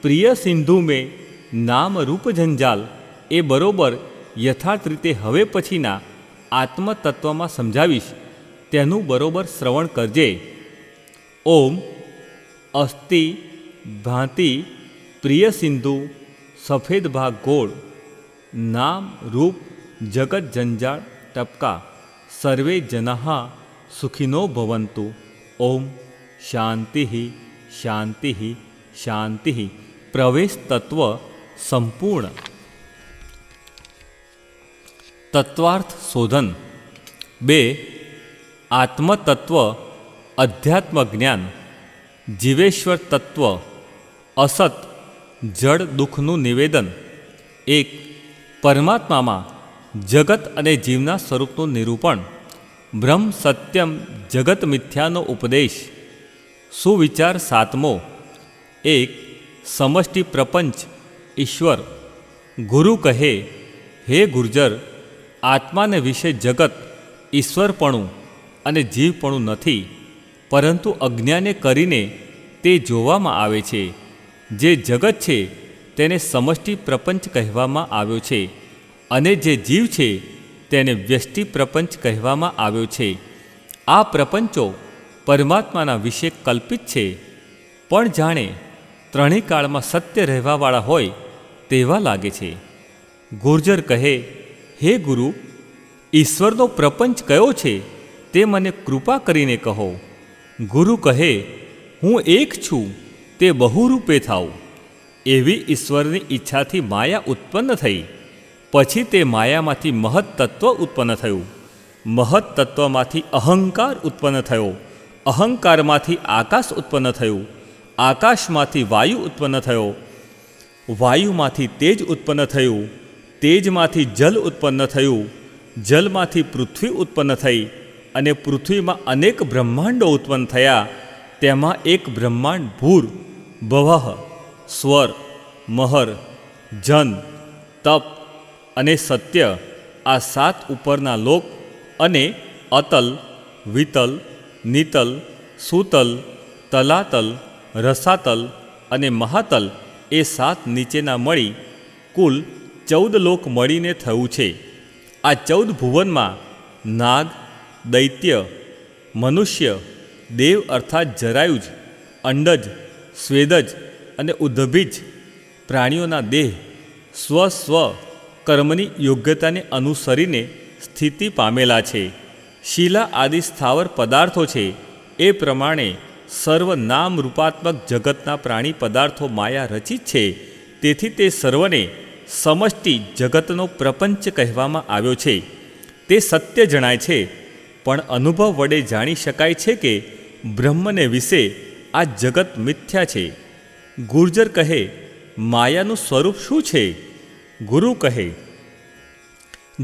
પ્રિય સિંધુ મેં નામ રૂપ જંજાલ એ બરોબર યથાર્થ રીતે હવે પછીના આત્મતત્વમાં સમજાવીશ. તેનું બરોબર શ્રવણ કરજે. ઓમ અસ્તિ ભાંતિ પ્રિય સિંધુ સફેદ ભાગ ગોળ નામ રૂપ જગત જંજાળ ટપકા સર્વે જનાઃ સુખિનો ભવન્તુ. ઓમ શાંતિ શાંતિ શાંતિ. પ્રવેશ તત્વ સંપૂર્ણ. તત્વાર્થ શોધન. 2. આત્મતત્વ અધ્યાત્મ જ્ઞાન. જીવેશ્વર તત્વ અસત જડ દુઃખનું નિવેદન. 1. પરમાત્મામાં જગત અને જીવના સ્વરૂપનું નિરૂપણ. બ્રહ્મ સત્યમ જગત મિથ્યાનો ઉપદેશ. સુવિચાર 7મો. 1. સમષ્ટિ પ્રપંચ ઈશ્વર. ગુરુ કહે, હે ગુર્જર, આત્માને વિશે જગત ઈશ્વરપણું અને જીવપણું નથી, પરંતુ અજ્ઞાને કરીને તે જોવામાં આવે છે. જે જગત છે તેને સમષ્ટિ પ્રપંચ કહેવામાં આવ્યો છે અને જે જીવ છે તેને વ્યષ્ટિ પ્રપંચ કહેવામાં આવ્યો છે. આ પ્રપંચો પરમાત્માના વિશે કલ્પિત છે, પણ જાણે ત્રણેય કાળમાં સત્ય રહેવાવાળા હોય તેવા લાગે છે. ગુર્જર કહે, હે ગુરુ, ઈશ્વરનો પ્રપંચ કયો છે તે મને કૃપા કરીને કહો. ગુરુ કહે, હું એક છું, તે બહુરૂપે થાઉં. એવી ઈશ્વરની ઈચ્છાથી માયા ઉત્પન્ન થઈ. પછી તે માયામાંથી મહત તત્વ ઉત્પન્ન થયું. મહત તત્વમાંથી અહંકાર ઉત્પન્ન થયો. અહંકારમાંથી આકાશ ઉત્પન્ન થયું. આકાશમાંથી વાયુ ઉત્પન્ન થયો. વાયુમાંથી તેજ ઉત્પન્ન થયું. તેજમાંથી જલ ઉત્પન્ન થયું. જલમાંથી પૃથ્વી ઉત્પન્ન થઈ અને પૃથ્વીમાં અનેક બ્રહ્માંડો ઉત્પન્ન થયા. તેમાં એક બ્રહ્માંડ ભૂર, ભવઃ, સ્વર, મહર, જન, તપ અને સત્ય, આ 7 ઉપરના લોક અને અતલ, વિતલ, નીતલ, સૂતલ, તલાતલ, રસાતલ અને મહાતલ એ 7 નીચેના મળી કુલ 14 લોક મળીને થયું છે. આ 14 ભુવનમાં નાગ, દૈત્ય, મનુષ્ય, દેવ અર્થાત જરાયુજ, અંડજ, સ્વેદજ અને ઉદ્ભિજ પ્રાણીઓના દેહ સ્વ કર્મની યોગ્યતાને અનુસરીને સ્થિતિ પામેલા છે. શિલા આદિ સ્થાવર પદાર્થો છે એ પ્રમાણે સર્વ નામ રૂપાત્મક જગતના પ્રાણી પદાર્થો માયા રચિત છે. તેથી તે સર્વને સમષ્ટિ જગતનો પ્રપંચ કહેવામાં આવ્યો છે. તે સત્ય જણાય છે, પણ અનુભવ વડે જાણી શકાય છે કે બ્રહ્મને વિશે આ જગત મિથ્યા છે. ગુર્જર કહે, માયાનું સ્વરૂપ શું છે? ગુરુ કહે,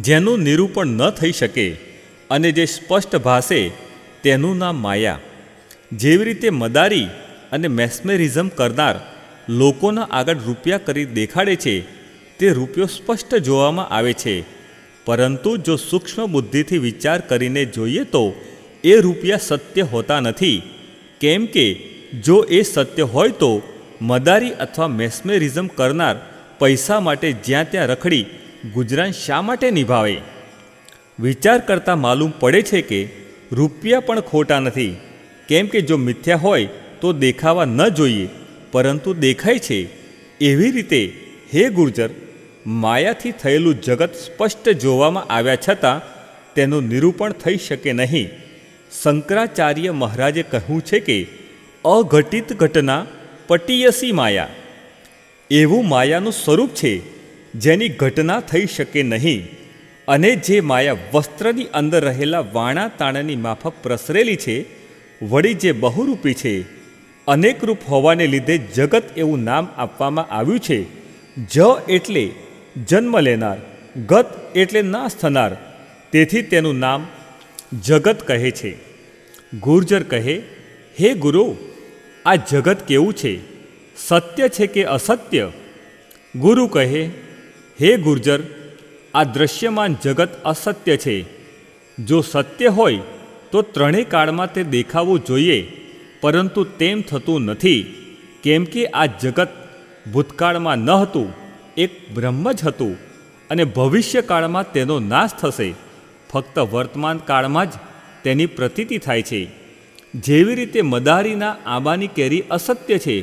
જેનું નિરૂપણ ન થઈ શકે અને જે સ્પષ્ટ ભાસે તેનું નામ માયા. જેવી રીતે મદારી અને મેસ્મેરિઝમ કરનાર લોકોના આગળ રૂપિયા કરી દેખાડે છે, તે રૂપિયો સ્પષ્ટ જોવામાં આવે છે. પરંતુ જો સૂક્ષ્મ બુદ્ધિથી વિચાર કરીને જોઈએ તો એ રૂપિયા સત્ય હોતા નથી. કેમ કે જો એ સત્ય હોય તો મદારી અથવા મેસ્મેરિઝમ કરનાર પૈસા માટે જ્યાં ત્યાં રખડી ગુજરાન શા માટે નિભાવે? વિચાર કરતાં માલુમ પડે છે કે રૂપિયા પણ ખોટા નથી. કેમ કે જો મિથ્યા હોય તો દેખાવા ન જોઈએ, પરંતુ દેખાય છે. એવી રીતે હે ગુર્જર, માયાથી થયેલું જગત સ્પષ્ટ જોવામાં આવ્યા છતાં તેનું નિરૂપણ થઈ શકે નહીં. શંકરાચાર્ય મહારાજે કહ્યું છે કે અઘટિત ઘટના પટીયસી માયા. એવું માયાનું સ્વરૂપ છે જેની ઘટના થઈ શકે નહીં. અને જે માયા વસ્ત્રની અંદર રહેલા વાણા તાણાની માફક પ્રસરેલી છે, વળી જે બહુરૂપી છે, અનેક રૂપ હોવાને લીધે જગત એવું નામ આપવામાં આવ્યું છે. જ એટલે જન્મ લેનાર, ગત એટલે નાશ થનાર, તેથી તેનું નામ જગત કહે છે. ગુર્જર કહે, હે ગુરુ, આ જગત કેવું છે? સત્ય છે કે અસત્ય? ગુરુ કહે, હે ગુર્જર, આ દૃશ્યમાન જગત અસત્ય છે. જો સત્ય હોય તો ત્રણેય કાળમાં તે દેખાવું જોઈએ, પરંતુ તેમ થતું નથી. કેમ કે આ જગત ભૂતકાળમાં ન હતું, એક બ્રહ્મ જ હતું, અને ભવિષ્યકાળમાં તેનો નાશ થશે. ફક્ત વર્તમાન કાળમાં જ તેની પ્રતીતિ થાય છે. જેવી રીતે મદારીના આંબાની કેરી અસત્ય છે,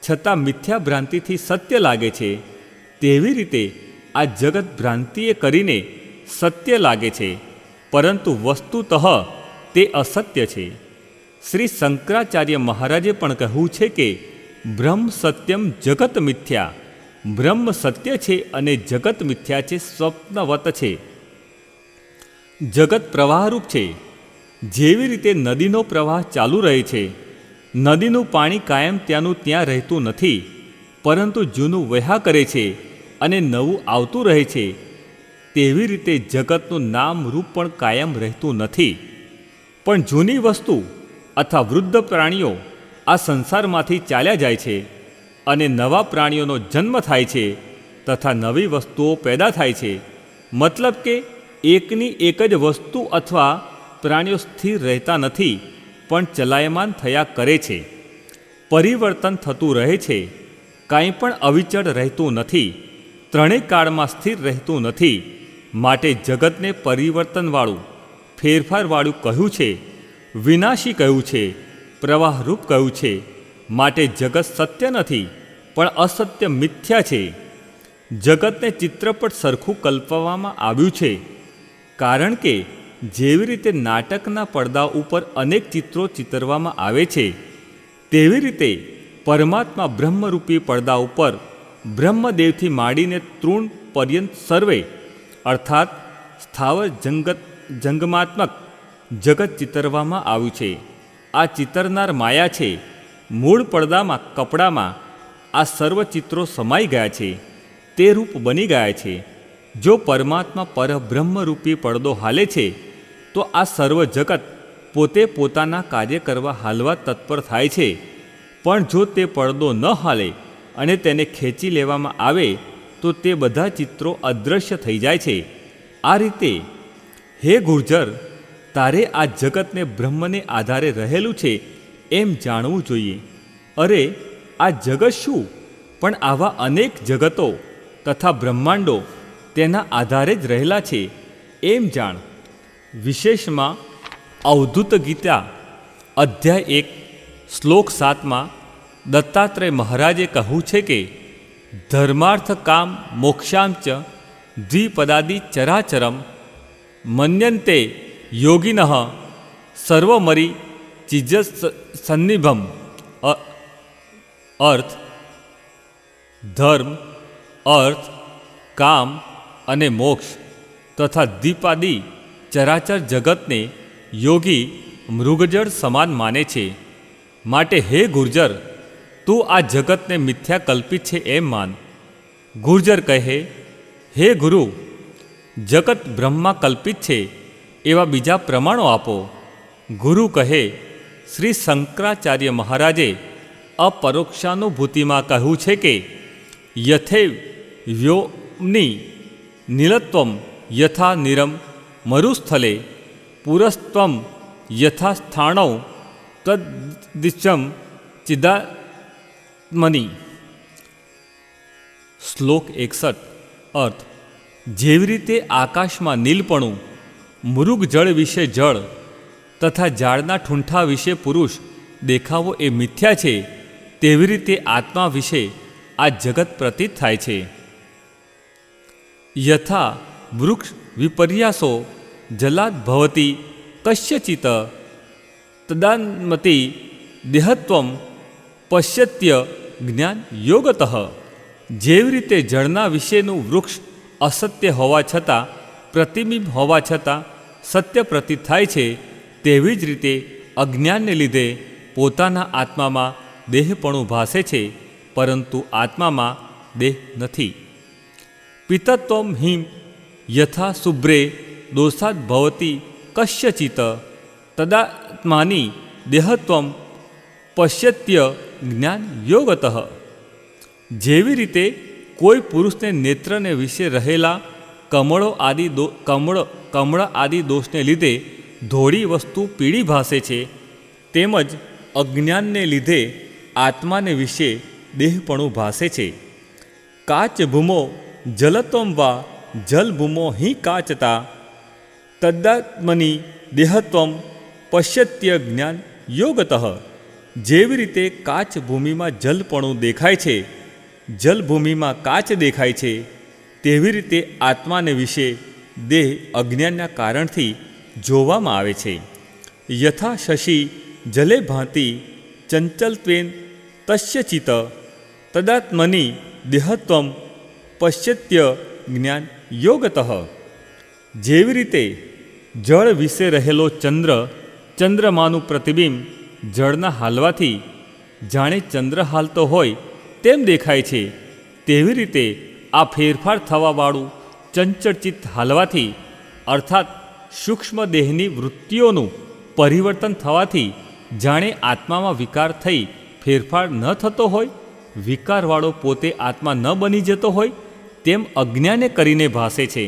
છતાં મિથ્યા ભ્રાંતિથી સત્ય લાગે છે, તેવી રીતે આ જગત ભ્રાંતિએ કરીને સત્ય લાગે છે, પરંતુ વસ્તુતઃ તે અસત્ય છે. શ્રી શંકરાચાર્ય મહારાજે પણ કહ્યું છે કે બ્રહ્મ સત્યમ જગત મિથ્યા. બ્રહ્મ સત્ય છે અને જગત મિથ્યા છે, સ્વપ્નવત છે. જગત પ્રવાહરૂપ છે. જેવી રીતે નદીનો પ્રવાહ ચાલુ રહે છે, નદીનું પાણી કાયમ ત્યાંનું ત્યાં રહેતું નથી, પરંતુ જૂનું વહ્યા કરે છે અને નવું આવતું રહે છે. તેવી રીતે જગતનું નામ રૂપ પણ કાયમ રહેતું નથી. પણ જૂની વસ્તુ અથવા વૃદ્ધ પ્રાણીઓ આ સંસારમાંથી ચાલ્યા જાય છે અને નવા પ્રાણીઓનો જન્મ થાય છે તથા નવી વસ્તુઓ પેદા થાય છે. મતલબ કે એકની એક જ વસ્તુ અથવા પ્રાણીઓ સ્થિર રહેતા નથી, પણ ચલાયમાન થયા કરે છે. પરિવર્તન થતું રહે છે. કાંઈ પણ અવિચળ રહેતું નથી, ત્રણેય કાળમાં સ્થિર રહેતું નથી. માટે જગતને પરિવર્તનવાળું, ફેરફારવાળું કહ્યું છે, વિનાશી કહ્યું છે, પ્રવાહરૂપ કહ્યું છે. માટે જગત સત્ય નથી, પણ અસત્ય મિથ્યા છે. જગતને ચિત્રપટ સરખું કલ્પવામાં આવ્યું છે, કારણ કે જેવી રીતે નાટકના પડદા ઉપર અનેક ચિત્રો ચિતરવામાં આવે છે, તેવી રીતે પરમાત્મા બ્રહ્મરૂપી પડદા ઉપર બ્રહ્મદેવથી માંડીને તૃણ પર્યંત સર્વે અર્થાત સ્થાવર જંગમાત્મક જગત ચિતરવામાં આવ્યું છે. આ ચિતરનાર માયા છે. મૂળ પડદામાં, કપડામાં આ સર્વ ચિત્રો સમાઈ ગયા છે, તે રૂપ બની ગયા છે. જો પરમાત્મા પરબ્રહ્મરૂપી પડદો હાલે છે તો આ સર્વ જગત પોતે પોતાના કાર્ય કરવા હાલવા તત્પર થાય છે. પણ જો તે પડદો ન હાલે અને તેને ખેંચી લેવામાં આવે તો તે બધા ચિત્રો અદૃશ્ય થઈ જાય છે. આ રીતે હે ગુર્જર, તારે આ જગતને બ્રહ્મને આધારે રહેલું છે એમ જાણવું જોઈએ. અરે આ જગત શું, પણ આવા અનેક જગતો તથા બ્રહ્માંડો તેના આધારે જ રહેલા છે એમ જાણ. વિશેષમાં અવધૂત ગીતા અધ્યાય 1 શ્લોક 7માં દત્તાત્રેય મહારાજે કહ્યું છે કે ધર્માર્થ કામ મોક્ષાંચ દ્વિપદાદિ ચરાચરમ મન્યન્તે યોગિનઃ સર્વમરી ચિજ સન્નિભમ. અર્થ ધર્મ, અર્થ, કામ અને મોક્ષ તથા દ્વિપાદી ચરાચર જગતને યોગી મૃગજળ સમાન માને છે. માટે હે ગુર્જર, તું આ જગતને મિથ્યા કલ્પિત છે એમ માન. ગુર્જર કહે, હે ગુરુ, જગત બ્રહ્મા કલ્પિત છે એવા બીજા પ્રમાણો આપો. ગુરુ કહે, શ્રી શંકરાચાર્ય મહારાજે અપરોક્ષાનુભૂતિમાં કહ્યું છે કે યથે વ્યોમની નીલત્વમ યથા નિરમ મરુસ્થલે પુરસ્ત્વમ યથા સ્થાણૌ તદ્દિશમ ચિદાત્મની. શ્લોક 61. અર્થ જેવી રીતે આકાશમાં નીલપણું, મૃગ જળ વિશે જળ તથા ઝાડના ઠૂંઠા વિશે પુરુષ દેખાવો એ મિથ્યા છે, તેવી રીતે આત્મા વિશે આ જગત પ્રતીત થાય છે. યથા વૃક્ષ વિપર્યાસો જલાદ ભવતી કસ્યચિત તદાન્મતિ દેહત્વમ પશ્યત્ય જ્ઞાન યોગતઃ. જેવી રીતે જળના વિશેનું વૃક્ષ અસત્ય હોવા છતાં, પ્રતિબિંબ હોવા છતાં સત્ય પ્રતીત થાય છે, તેવી જ રીતે અજ્ઞાનને લીધે પોતાના આત્મામાં દેહપણું ભાસે છે, પરંતુ આત્મામાં દેહ નથી. પિતત્વમ હિમ યથા શુભ્રે દોષાદ ભવતી કસ્યચિત તદાત્માની દેહત્વમ પશ્યત્ય જ્ઞાન યોગતઃ. જેવી રીતે કોઈ પુરુષને નેત્રને વિશે રહેલા કમળ આદિ દોષને લીધે ધોળી વસ્તુ પીળી ભાસે છે, તેમજ અજ્ઞાનને લીધે આત્માને વિશે દેહપણું ભાસે છે. કાચ ભૂમો જલત્વમ વા જલભૂમો હિ કાચતા તદ્દાત્મની દેહત્વમ પશ્યત્ય જ્ઞાન યોગતઃ. જેવી રીતે કાચ ભૂમિમાં જલપણું દેખાય છે, જલભૂમિમાં કાચ દેખાય છે, તેવી રીતે આત્માને વિશે દેહ અજ્ઞાનના કારણથી જોવામાં આવે છે. યથા શશી જલે ભાંતિ ચંચલત્વેન તસ્યચિત તદાત્મની દેહત્વમ પશ્યત્ય જ્ઞાન યોગતઃ. જેવી રીતે જળ વિશે રહેલો ચંદ્રમાનું પ્રતિબિંબ જળના હાલવાથી જાણે ચંદ્ર હાલતો હોય તેમ દેખાય છે, તેવી રીતે આ ફેરફાર થવાવાળું ચંચળચિત્ત હાલવાથી, અર્થાત સૂક્ષ્મ દેહની વૃત્તિઓનું પરિવર્તન થવાથી જાણે આત્મામાં વિકાર થઈ ફેરફાર ન થતો હોય, વિકારવાળો પોતે આત્મા ન બની જતો હોય તેમ અજ્ઞાને કરીને ભાસે છે.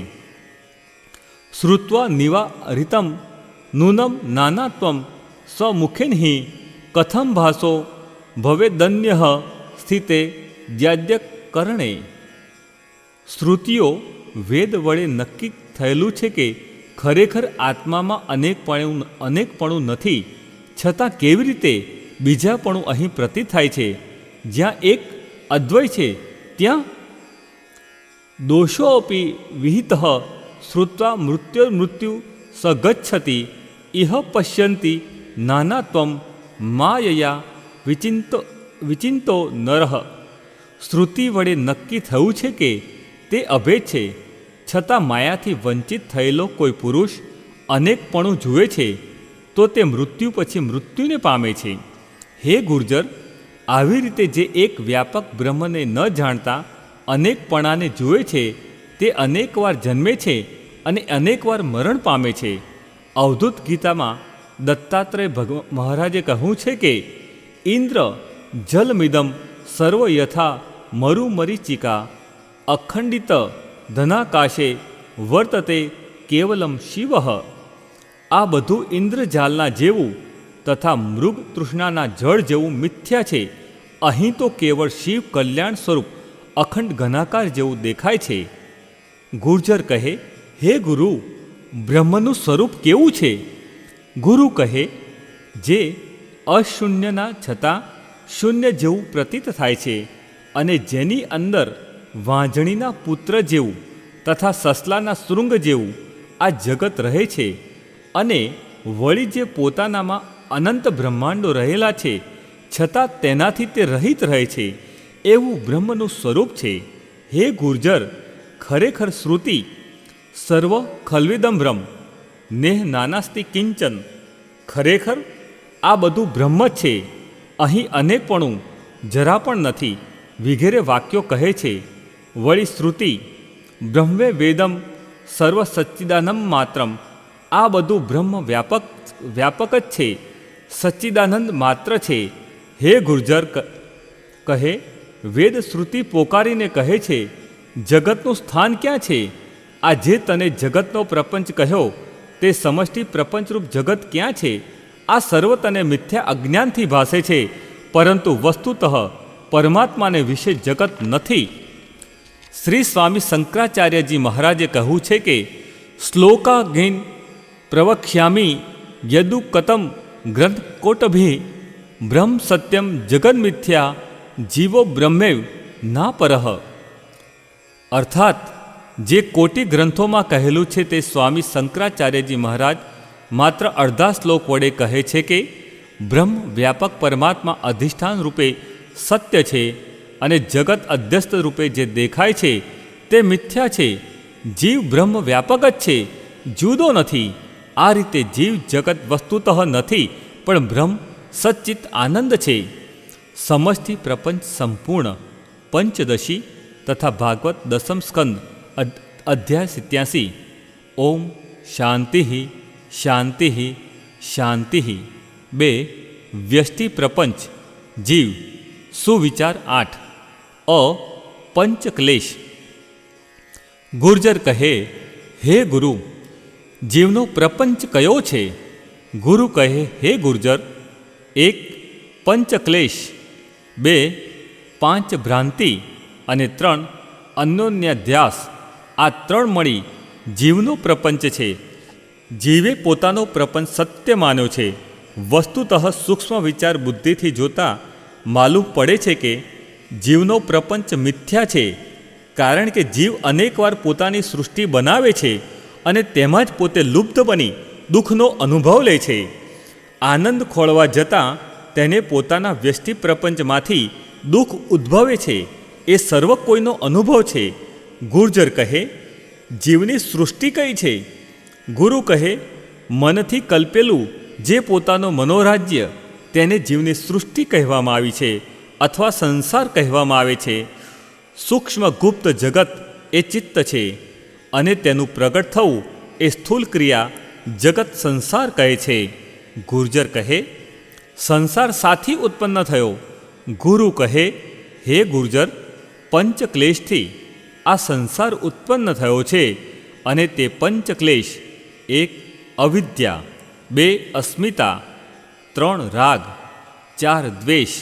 શ્રુત્વા નિવારિતમ નૂનમ નાનાત્વમ સ્વમુખેન હિ કથમ ભાસો ભવેદન્ય સ્થિતે જ્યાદ્ય કરણે. શ્રુતિઓ વેદ વડે નક્કી થયેલું છે કે ખરેખર આત્મામાં અનેકપણું નથી, છતાં કેવી રીતે બીજાપણું અહીં પ્રતીત થાય છે. જ્યાં એક અદ્વય છે ત્યાં દોષોપી વિહિત શ્રુત્વા મૃત્યુ સગચ્છતિ ઇહ પશ્યંતિ નાનાત્વમ માયયા વિચિંતો નરઃ. શ્રુતિ વડે નક્કી થયું છે કે તે અભેદ છે, છતાં માયાથી વંચિત થયેલો કોઈ પુરુષ અનેકપણું જુએ છે તો તે મૃત્યુ પછી મૃત્યુને પામે છે. હે ગુર્જર, આવી રીતે જે એક વ્યાપક બ્રહ્મને ન જાણતા અનેકપણાને જુએ છે તે અનેકવાર જન્મે છે અને અનેકવાર મરણ પામે છે. અવધૂત ગીતામાં દત્તાત્રેય મહારાજે કહ્યું છે કે ઇન્દ્ર જલમિદમ સર્વ યથા મરુમરીચિકા અખંડિત ધનાકાશે વર્તતે કેવલમ શિવ. આ બધું ઇન્દ્રજાલના જેવું તથા મૃગ તૃષ્ણાના જળ જેવું મિથ્યા છે. અહીં તો કેવળ શિવ કલ્યાણ સ્વરૂપ અખંડ ઘનાકાર જેવું દેખાય છે. ગુર્જર કહે, હે ગુરુ, બ્રહ્મનું સ્વરૂપ કેવું છે? ગુરુ કહે, જે અશૂન્યના છતાં શૂન્ય જેવું પ્રતીત થાય છે અને જેની અંદર વાંજણીના પુત્ર જેવું તથા સસલાના શૃંગ જેવું આ જગત રહે છે, અને વળી જે પોતાનામાં અનંત બ્રહ્માંડો રહેલા છે છતાં તેનાથી તે રહિત રહે છે, એવું બ્રહ્મનું સ્વરૂપ છે. હે ગુર્જર, ખરેખર શ્રુતિ સર્વ ખલ્વિદમ બ્રહ્મ નેહ નાનાસ્તિ કિંચન, ખરેખર આ બધું બ્રહ્મ જ છે, અહીં અનેકપણું જરા પણ નથી વગેરે વાક્યો કહે છે. વળી શ્રુતિ બ્રહ્મે વેદમ સર્વ સચ્ચિદાનમ માત્રમ, આ બધું બ્રહ્મ વ્યાપક જ છે, સચ્ચિદાનંદ માત્ર છે. હે ગુર્જર કહે, વેદ શ્રુતિ પોકારીને કહે છે, જગતનું સ્થાન ક્યાં છે? આ જે તને જગતનો પ્રપંચ કહ્યો તે સમષ્ટિ પ્રપંચરૂપ જગત ક્યાં છે? આ સર્વ તને મિથ્યા અજ્ઞાનથી ભાસે છે, પરંતુ વસ્તુતઃ પરમાત્માને વિશે જગત નથી. શ્રી સ્વામી શંકરાચાર્યજી મહારાજે કહ્યું છે કે, શ્લોકાગીન પ્રવક્ષ્યામી યદુ કતમ ગ્રંથ કોટભી બ્રહ્મ સત્યમ જગન્મિથ્યા જીવો બ્રહ્મેવ ના પરહ. અર્થાત જે કોટી ગ્રંથોમાં કહેલું છે તે સ્વામી શંકરાચાર્યજી મહારાજ માત્ર અડધા શ્લોક વડે કહે છે કે બ્રહ્મ વ્યાપક પરમાત્મા અધિષ્ઠાન રૂપે સત્ય છે અને જગત અધ્યસ્ત રૂપે જે દેખાય છે તે મિથ્યા છે. જીવ બ્રહ્મ વ્યાપક જ છે, જુદો નથી. આ રીતે જીવ જગત વસ્તુતઃ નથી, પણ બ્રહ્મ સચ્ચિત આનંદ છે. સમષ્ટિ પ્રપંચ સંપૂર્ણ પંચદશી તથા ભાગવત દસમ સ્કંદ અધ્યાય 87. ઓમ શાંતિ શાંતિ શાંતિ. 2. વ્યષ્ટિ પ્રપંચ જીવ સુવિચાર 8. અ પંચક્લેશ. ગુર્જર કહે, હે ગુરુ, જીવનો પ્રપંચ કયો છે? ગુરુ કહે, હે ગુર્જર, 1. પંચક્લેશ, 2. પાંચ ભ્રાંતિ અને 3. અન્યોન્યાધ્યાસ. આ 3 મળી જીવનો પ્રપંચ છે. જીવે પોતાનો પ્રપંચ સત્ય માન્યો છે. વસ્તુતઃ સૂક્ષ્મ વિચાર બુદ્ધિથી જોતા માલુમ પડે છે કે જીવનો પ્રપંચ મિથ્યા છે, કારણ કે જીવ અનેકવાર પોતાની સૃષ્ટિ બનાવે છે અને તેમાં જ પોતે લુપ્ત બની દુઃખનો અનુભવ લે છે. આનંદ ખોળવા જતાં તેને પોતાના વ્યષ્ટિ પ્રપંચમાંથી દુઃખ ઉદ્ભવે છે. એ સર્વ કોઈનો અનુભવ છે. ગુર્જર કહે, જીવની સૃષ્ટિ કઈ છે? ગુરુ કહે, મનથી કલ્પેલું જે પોતાનું મનોરાજ્ય તેને જીવની સૃષ્ટિ કહેવામાં આવી છે અથવા સંસાર કહેવામાં આવે છે. સૂક્ષ્મ ગુપ્ત જગત એ ચિત્ત છે અને તેનું પ્રગટ થવું એ સ્થૂલ ક્રિયા જગત સંસાર કહે છે. ગુર્જર કહે, સંસાર સાથી ઉત્પન્ન થયો? ગુરુ કહે, હે ગુર્જર, પંચક્લેશથી આ સંસાર ઉત્પન્ન થયો છે અને તે પંચક્લેશ 1. અવિદ્યા, 2. અસ્મિતા, 3. રાગ, 4. દ્વેષ,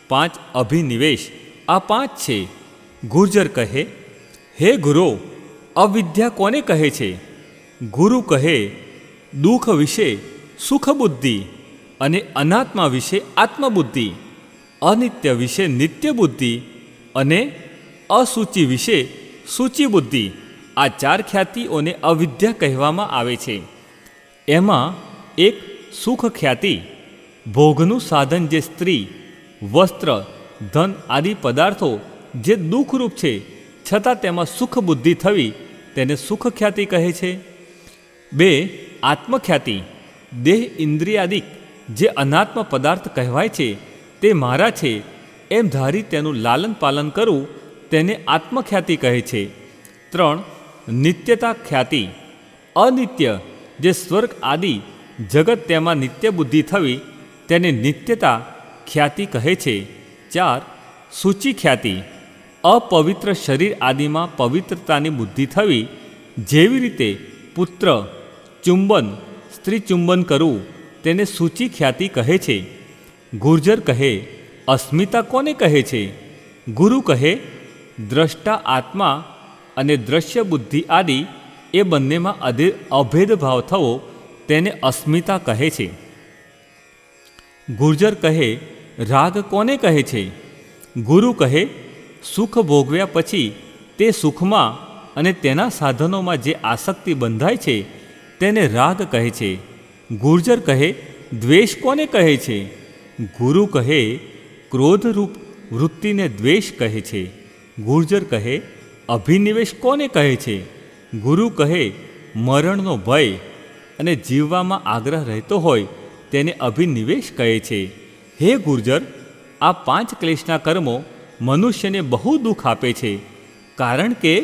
5. અભિનિવેશ. આ 5 છે. ગુર્જર કહે, હે ગુરુ, અવિદ્યા કોને કહે છે? ગુરુ કહે, દુઃખ વિશે સુખ બુદ્ધિ અને અનાત્મા વિશે આત્મબુદ્ધિ, અનિત્ય વિશે નિત્ય બુદ્ધિ અને અસૂચિ વિશે સૂચિ બુદ્ધિ. આ 4 ખ્યાતિઓને અવિદ્યા કહેવામાં આવે છે. એમાં એક સુખ ખ્યાતિ, ભોગનું સાધન જે સ્ત્રી, વસ્ત્ર, ધન આદિ પદાર્થો જે દુઃખરૂપ છે છતાં તેમાં સુખ બુદ્ધિ થવી તેને સુખ ખ્યાતિ કહે છે. 2. આત્મખ્યાતિ, દેહ ઇન્દ્રિયાદિક જે અનાત્મ પદાર્થ કહેવાય છે તે મારા છે એમ ધારી તેનું લાલન પાલન કરવું તેને આત્મખ્યાતિ કહે છે. 3. નિત્યતા ખ્યાતિ, અનિત્ય જે સ્વર્ગ આદિ જગત તેમાં નિત્ય બુદ્ધિ થવી તેને નિત્યતા ખ્યાતિ કહે છે. 4. સૂચિ ખ્યાતિ, અપવિત્ર શરીર આદિમાં પવિત્રતાની બુદ્ધિ થવી, જેવી રીતે પુત્ર ચુંબન, સ્ત્રી ચુંબન કરવું તેને સૂચિ ખ્યાતિ કહે છે. ગુર્જર કહે, અસ્મિતા કોને કહે છે? ગુરુ કહે, દ્રષ્ટા આત્મા અને દ્રશ્ય બુદ્ધિ આદિ એ બંનેમાં અભેદભાવ થવો તેને અસ્મિતા કહે છે. ગુર્જર કહે, રાગ કોને કહે છે? ગુરુ કહે, સુખ ભોગવ્યા પછી તે સુખમાં અને તેના સાધનોમાં જે આસક્તિ બંધાય છે તેને રાગ કહે છે. ગુર્જર કહે, દ્વેષ કોને કહે છે? ગુરુ કહે, ક્રોધરૂપ વૃત્તિને દ્વેષ કહે છે. ગુર્જર કહે, અભિનિવેશ કોને કહે છે? ગુરુ કહે, મરણનો ભય અને જીવવામાં આગ્રહ રહેતો હોય તેને અભિનિવેશ કહે છે. હે ગુર્જર, આ 5 ક્લેશના કર્મો મનુષ્યને બહુ દુઃખ આપે છે, કારણ કે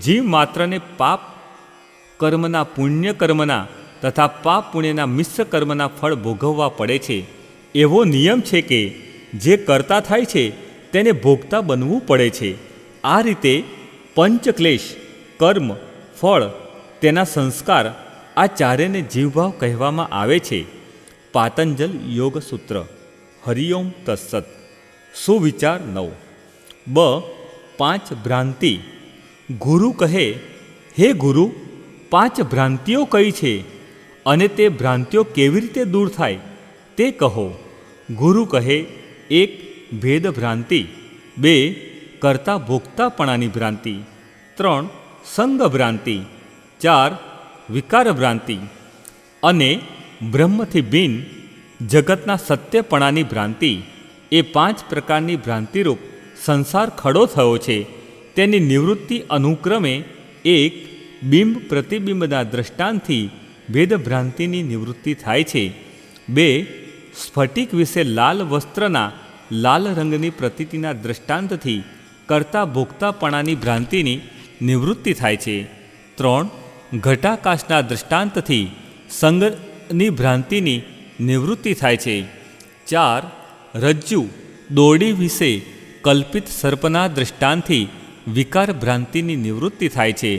જીવ માત્રને પાપ કર્મના, પુણ્ય કર્મના તથા પાપ પુણ્યના મિશ્ર કર્મના ફળ ભોગવવા પડે છે. એવો નિયમ છે કે જે કરતા થાય છે તેને ભોગતા બનવું પડે છે. આ રીતે પંચક્લેશ, કર્મ, ફળ, તેના સંસ્કાર આ ચારેને જીવભાવ કહેવામાં આવે છે. પાતંજલ યોગ સૂત્ર. હરિઓમ તત્સત. સુવિચાર 9. બ. 5 ભ્રાંતિ. ગુરુ કહે, હે ગુરુ, 5 ભ્રાંતિઓ કઈ છે અને તે ભ્રાંતિઓ કેવી રીતે દૂર થાય તે કહો. ગુરુ કહે, 1. ભેદ ભ્રાંતિ. 2. કરતા ભોગતાપણાની ભ્રાંતિ. 3. સંગ ભ્રાંતિ. 4. વિકાર ભ્રાંતિ. અને બ્રહ્મથી ભિન્ન જગતના સત્યપણાની ભ્રાંતિ. એ 5 પ્રકારની ભ્રાંતિરૂપ સંસાર ખડો થયો છે તેની નિવૃત્તિ અનુક્રમે 1. બિંબ પ્રતિબિંબના દ્રષ્ટાંતથી ભેદભ્રાંતિની નિવૃત્તિ થાય છે. 2. સ્ફટિક વિશે લાલ વસ્ત્રના લાલ રંગની પ્રતીતિના દ્રષ્ટાંતથી કરતા ભોગતાપણાની ભ્રાંતિની નિવૃત્તિ થાય છે. 3. ઘટાકાશના દ્રષ્ટાંતથી સંગની ભ્રાંતિની નિવૃત્તિ થાય છે. 4. રજ્જુ દોરડી વિશે કલ્પિત સર્પના દ્રષ્ટાંતથી વિકાર ભ્રાંતિની નિવૃત્તિ થાય છે.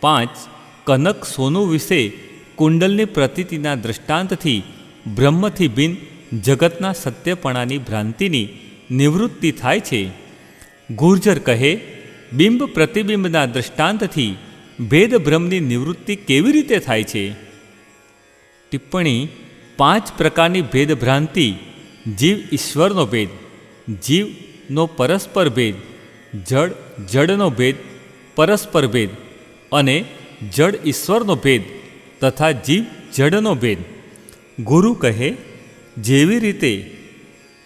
5. કનક સોનું વિશે કુંડલની પ્રતીતિના દ્રષ્ટાંતથી બ્રહ્મથી ભિન્ન જગતના સત્યપણાની ભ્રાંતિની નિવૃત્તિ થાય છે. ગુર્જર કહે, બિંબ પ્રતિબિંબના દ્રષ્ટાંતથી ભેદ બ્રહ્મની નિવૃત્તિ કેવી રીતે થાય છે? ટિપ્પણી. 5 પ્રકારની ભેદભ્રાંતિ: જીવ ઈશ્વરનો ભેદ, જીવનો પરસ્પર ભેદ, જડ જડનો ભેદ પરસ્પર ભેદ અને જડ ઈશ્વરનો ભેદ તથા જીવ જડનો ભેદ. ગુરુ કહે, જેવી રીતે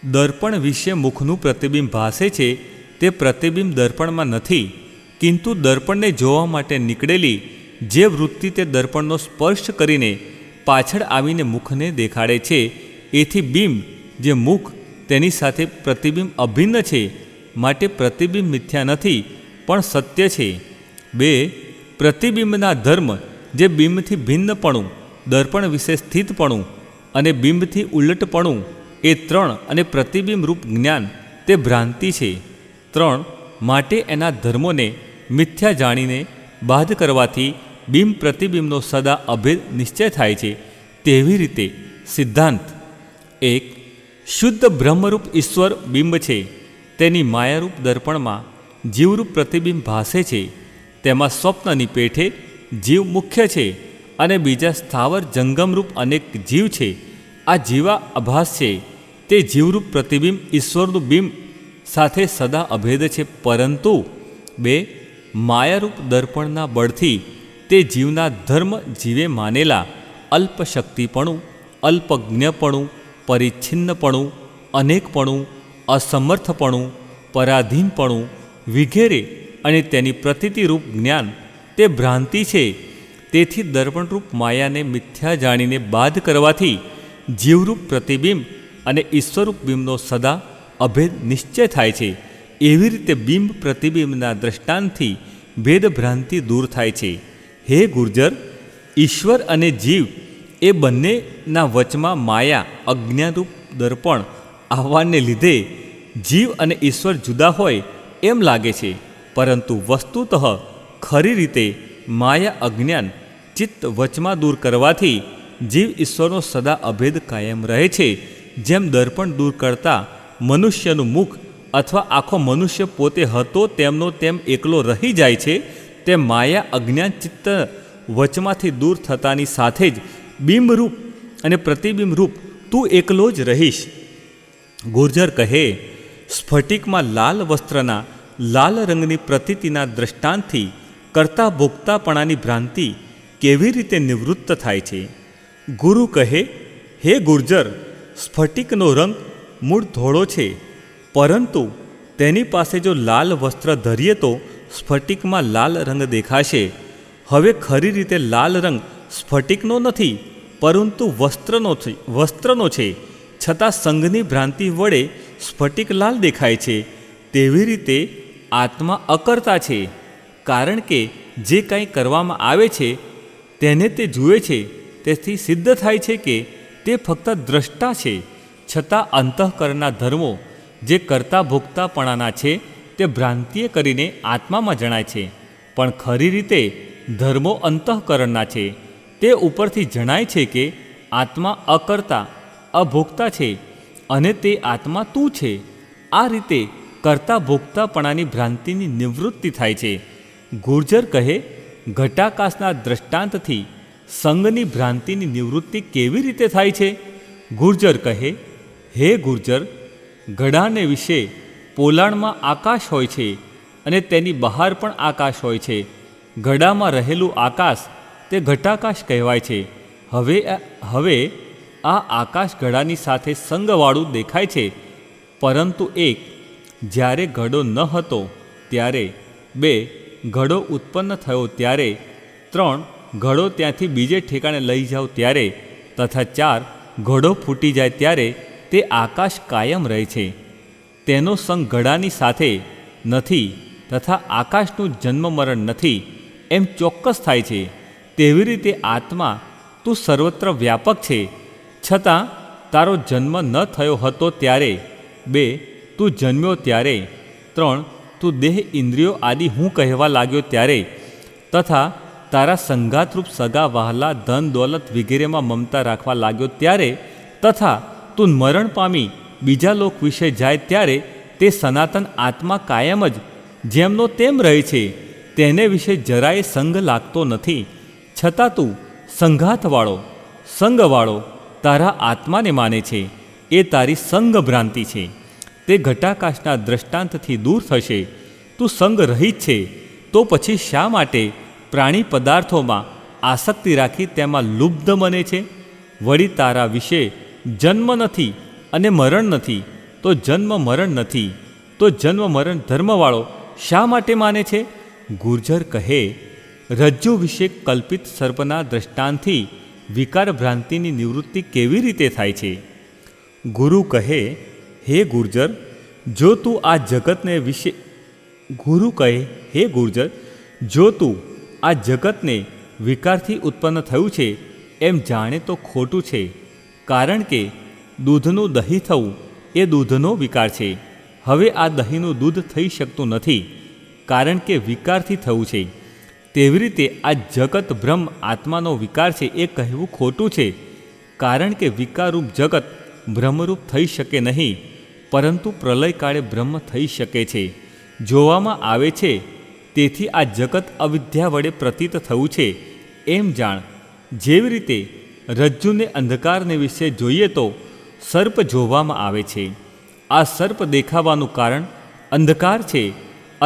દર્પણ વિશે મુખનું પ્રતિબિંબ ભાસે છે તે પ્રતિબિંબ દર્પણમાં નથી, કિંતુ દર્પણને જોવા માટે નીકળેલી જે વૃત્તિ તે દર્પણનો સ્પર્શ કરીને પાછળ આવીને મુખને દેખાડે છે, એથી બિંબ જે મુખ તેની સાથે પ્રતિબિંબ અભિન્ન છે, માટે પ્રતિબિંબ મિથ્યા નથી પણ સત્ય છે. 2. પ્રતિબિંબના ધર્મ જે બિંબથી ભિન્નપણું, દર્પણ વિશે સ્થિતપણું અને બિંબથી ઉલટપણું, એ 3 અને પ્રતિબિંબ રૂપ જ્ઞાન તે ભ્રાંતિ છે. 3. માટે એના ધર્મોને મિથ્યા જાણીને બાદ કરવાથી બિંબ પ્રતિબિંબનો સદા અભેદ નિશ્ચય થાય છે. તેવી રીતે સિદ્ધાંત: 1. શુદ્ધ બ્રહ્મરૂપ ઈશ્વર બિંબ છે, તેની માયારૂપ દર્પણમાં જીવરૂપ પ્રતિબિંબ ભાસે છે. તેમાં સ્વપ્નની પેઠે જીવ મુખ્ય છે અને બીજા સ્થાવર જંગમરૂપ અનેક જીવ છે. આ જીવા આભાસ છે, તે જીવરૂપ પ્રતિબિંબ ઈશ્વરનું બિંબ સાથે સદા અભેદ છે. પરંતુ 2. માયારૂપ દર્પણના બળથી તે જીવના ધર્મ જીવે માનેલા અલ્પશક્તિપણું, અલ્પજ્ઞપણું, પરિચ્છિન્નપણું, અનેકપણું, અસમર્થપણું, પરાધીનપણું વગેરે અને તેની પ્રતીતિરૂપ જ્ઞાન તે ભ્રાંતિ છે. તેથી દર્પણરૂપ માયાને મિથ્યા જાણીને બાદ કરવાથી જીવરૂપ પ્રતિબિંબ અને ઈશ્વરરૂપ બિંબનો સદા અભેદ નિશ્ચય થાય છે. એવી રીતે બિંબ પ્રતિબિંબના દ્રષ્ટાંતથી ભેદભ્રાંતિ દૂર થાય છે. હે ગુર્જર, ઈશ્વર અને જીવ એ બંનેના વચમાં માયા અજ્ઞાનરૂપ દર્પણ આવવાને લીધે જીવ અને ઈશ્વર જુદા હોય એમ લાગે છે, પરંતુ વસ્તુતઃ ખરી રીતે માયા અજ્ઞાન ચિત્ત વચમાં દૂર કરવાથી જીવ ઈશ્વરનો સદા અભેદ કાયમ રહે છે. જેમ દર્પણ દૂર કરતાં મનુષ્યનું મુખ અથવા આખો મનુષ્ય પોતે હતો તેમનો તેમ એકલો રહી જાય છે, તેમ માયા અજ્ઞાન ચિત્ત વચમાંથી દૂર થતાની સાથે જ બિંબરૂપ અને પ્રતિબિંબરૂપ તું એકલો જ રહીશ. ગુર્જર કહે, સ્ફટિકમાં લાલ વસ્ત્રના લાલ રંગની પ્રતીતિના દ્રષ્ટાંતથી કરતા ભોગતાપણાની ભ્રાંતિ કેવી રીતે નિવૃત્ત થાય છે? ગુરુ કહે, હે ગુર્જર, સ્ફટિકનો રંગ મૂળ ધોળો છે, પરંતુ તેની પાસે જો લાલ વસ્ત્ર ધરીએ તો સ્ફટિકમાં લાલ રંગ દેખાશે. હવે ખરી રીતે લાલ રંગ સ્ફટિકનો નથી, પરંતુ વસ્ત્રનો છે, છતાં સંઘની ભ્રાંતિ વડે સ્ફટિક લાલ દેખાય છે. તેવી રીતે આત્મા અકર્તા છે, કારણ કે જે કંઈ કરવામાં આવે છે તેને તે જુએ છે. તેથી સિદ્ધ થાય છે કે તે ફક્ત દ્રષ્ટા છે. છતાં અંતઃકરણના ધર્મો જે કરતા ભોગતાપણાના છે તે ભ્રાંતિએ કરીને આત્મામાં જણાય છે, પણ ખરી રીતે ધર્મો અંતઃકરણના છે. તે ઉપરથી જણાય છે કે આત્મા અકર્તા અભોગતા છે અને તે આત્મા તું છે. આ રીતે કરતા ભોગતાપણાની ભ્રાંતિની નિવૃત્તિ થાય છે. ગુર્જર કહે, ઘટાકાશના દ્રષ્ટાંતથી સંગની ભ્રાંતિની નિવૃત્તિ કેવી રીતે થાય છે? ગુર્જર કહે, હે ગુર્જર, ઘડાને વિશે પોલાણમાં આકાશ હોય છે અને તેની બહાર પણ આકાશ હોય છે. ઘડામાં રહેલું આકાશ તે ઘટાકાશ કહેવાય છે. હવે આ આકાશ ઘડાની સાથે સંગવાળું દેખાય છે, પરંતુ એક, જ્યારે ઘડો ન હતો ત્યારે, 2, ઘડો ઉત્પન્ન થયો ત્યારે, 3, ઘડો ત્યાંથી બીજે ઠેકાણે લઈ જાઓ ત્યારે, તથા 4, ઘડો ફૂટી જાય ત્યારે તે આકાશ કાયમ રહે છે. તેનો સંગ ઘડાની સાથે નથી તથા આકાશનું જન્મ મરણ નથી એમ ચોક્કસ થાય છે. તેવી રીતે આત્મા તું સર્વત્ર વ્યાપક છે, છતાં તારો જન્મ ન થયો હતો ત્યારે, 2, તું જન્મ્યો ત્યારે, 3, તું દેહ ઇન્દ્રિયો આદિ હું કહેવા લાગ્યો ત્યારે, તથા તારા સંગાતરૂપ સગા વહાલા ધન દોલત વગેરેમાં મમતા રાખવા લાગ્યો ત્યારે, તથા તું મરણ પામી બીજા લોક વિશે જાય ત્યારે તે સનાતન આત્મા કાયમ જ જેમનો તેમ રહે છે. તેને વિશે જરાય સંગ લાગતો નથી, છતાં તું સંઘાતવાળો સંગવાળો તારા આત્માને માને છે. એ તારી સંગ ભ્રાંતિ છે. તે ઘટાકાશના દ્રષ્ટાંતથી દૂર થશે. તું સંગ રહિત છે, તો પછી શા માટે પ્રાણી પદાર્થોમાં આસક્તિ રાખી તેમાં લુબ્ધ બને છે? વળી તારા વિશે જન્મ નથી અને મરણ નથી, તો જન્મ મરણ નથી, તો જન્મ મરણ ધર્મવાળો શા માટે માને છે? ગુર્જર કહે, રજ્જુ વિશે કલ્પિત સર્પના દ્રષ્ટાંતથી વિકાર ભ્રાંતિની નિવૃત્તિ કેવી રીતે થાય છે? ગુરુ કહે, હે ગુર્જર, જો તું આ જગતને વિશે ગુરુ કહે, હે ગુર્જર, જો તું આ જગતને વિકારથી ઉત્પન્ન થયું છે એમ જાણે તો ખોટું છે, કારણ કે દૂધનું દહીં થવું એ દૂધનો વિકાર છે. હવે આ દહીંનું દૂધ થઈ શકતું નથી, કારણ કે વિકારથી થયું છે. તેવી રીતે આ જગત બ્રહ્મ આત્માનો વિકાર છે એ કહેવું ખોટું છે, કારણ કે વિકારરૂપ જગત બ્રહ્મરૂપ થઈ શકે નહીં, પરંતુ પ્રલયકાળે બ્રહ્મ થઈ શકે છે, જોવામાં આવે છે. તેથી આ જગત અવિદ્યા વડે પ્રતીત થયું છે એમ જાણ. જેવી રીતે રજ્જુને અંધકારને વિશે જોઈએ તો સર્પ જોવામાં આવે છે. આ સર્પ દેખાવાનું કારણ અંધકાર છે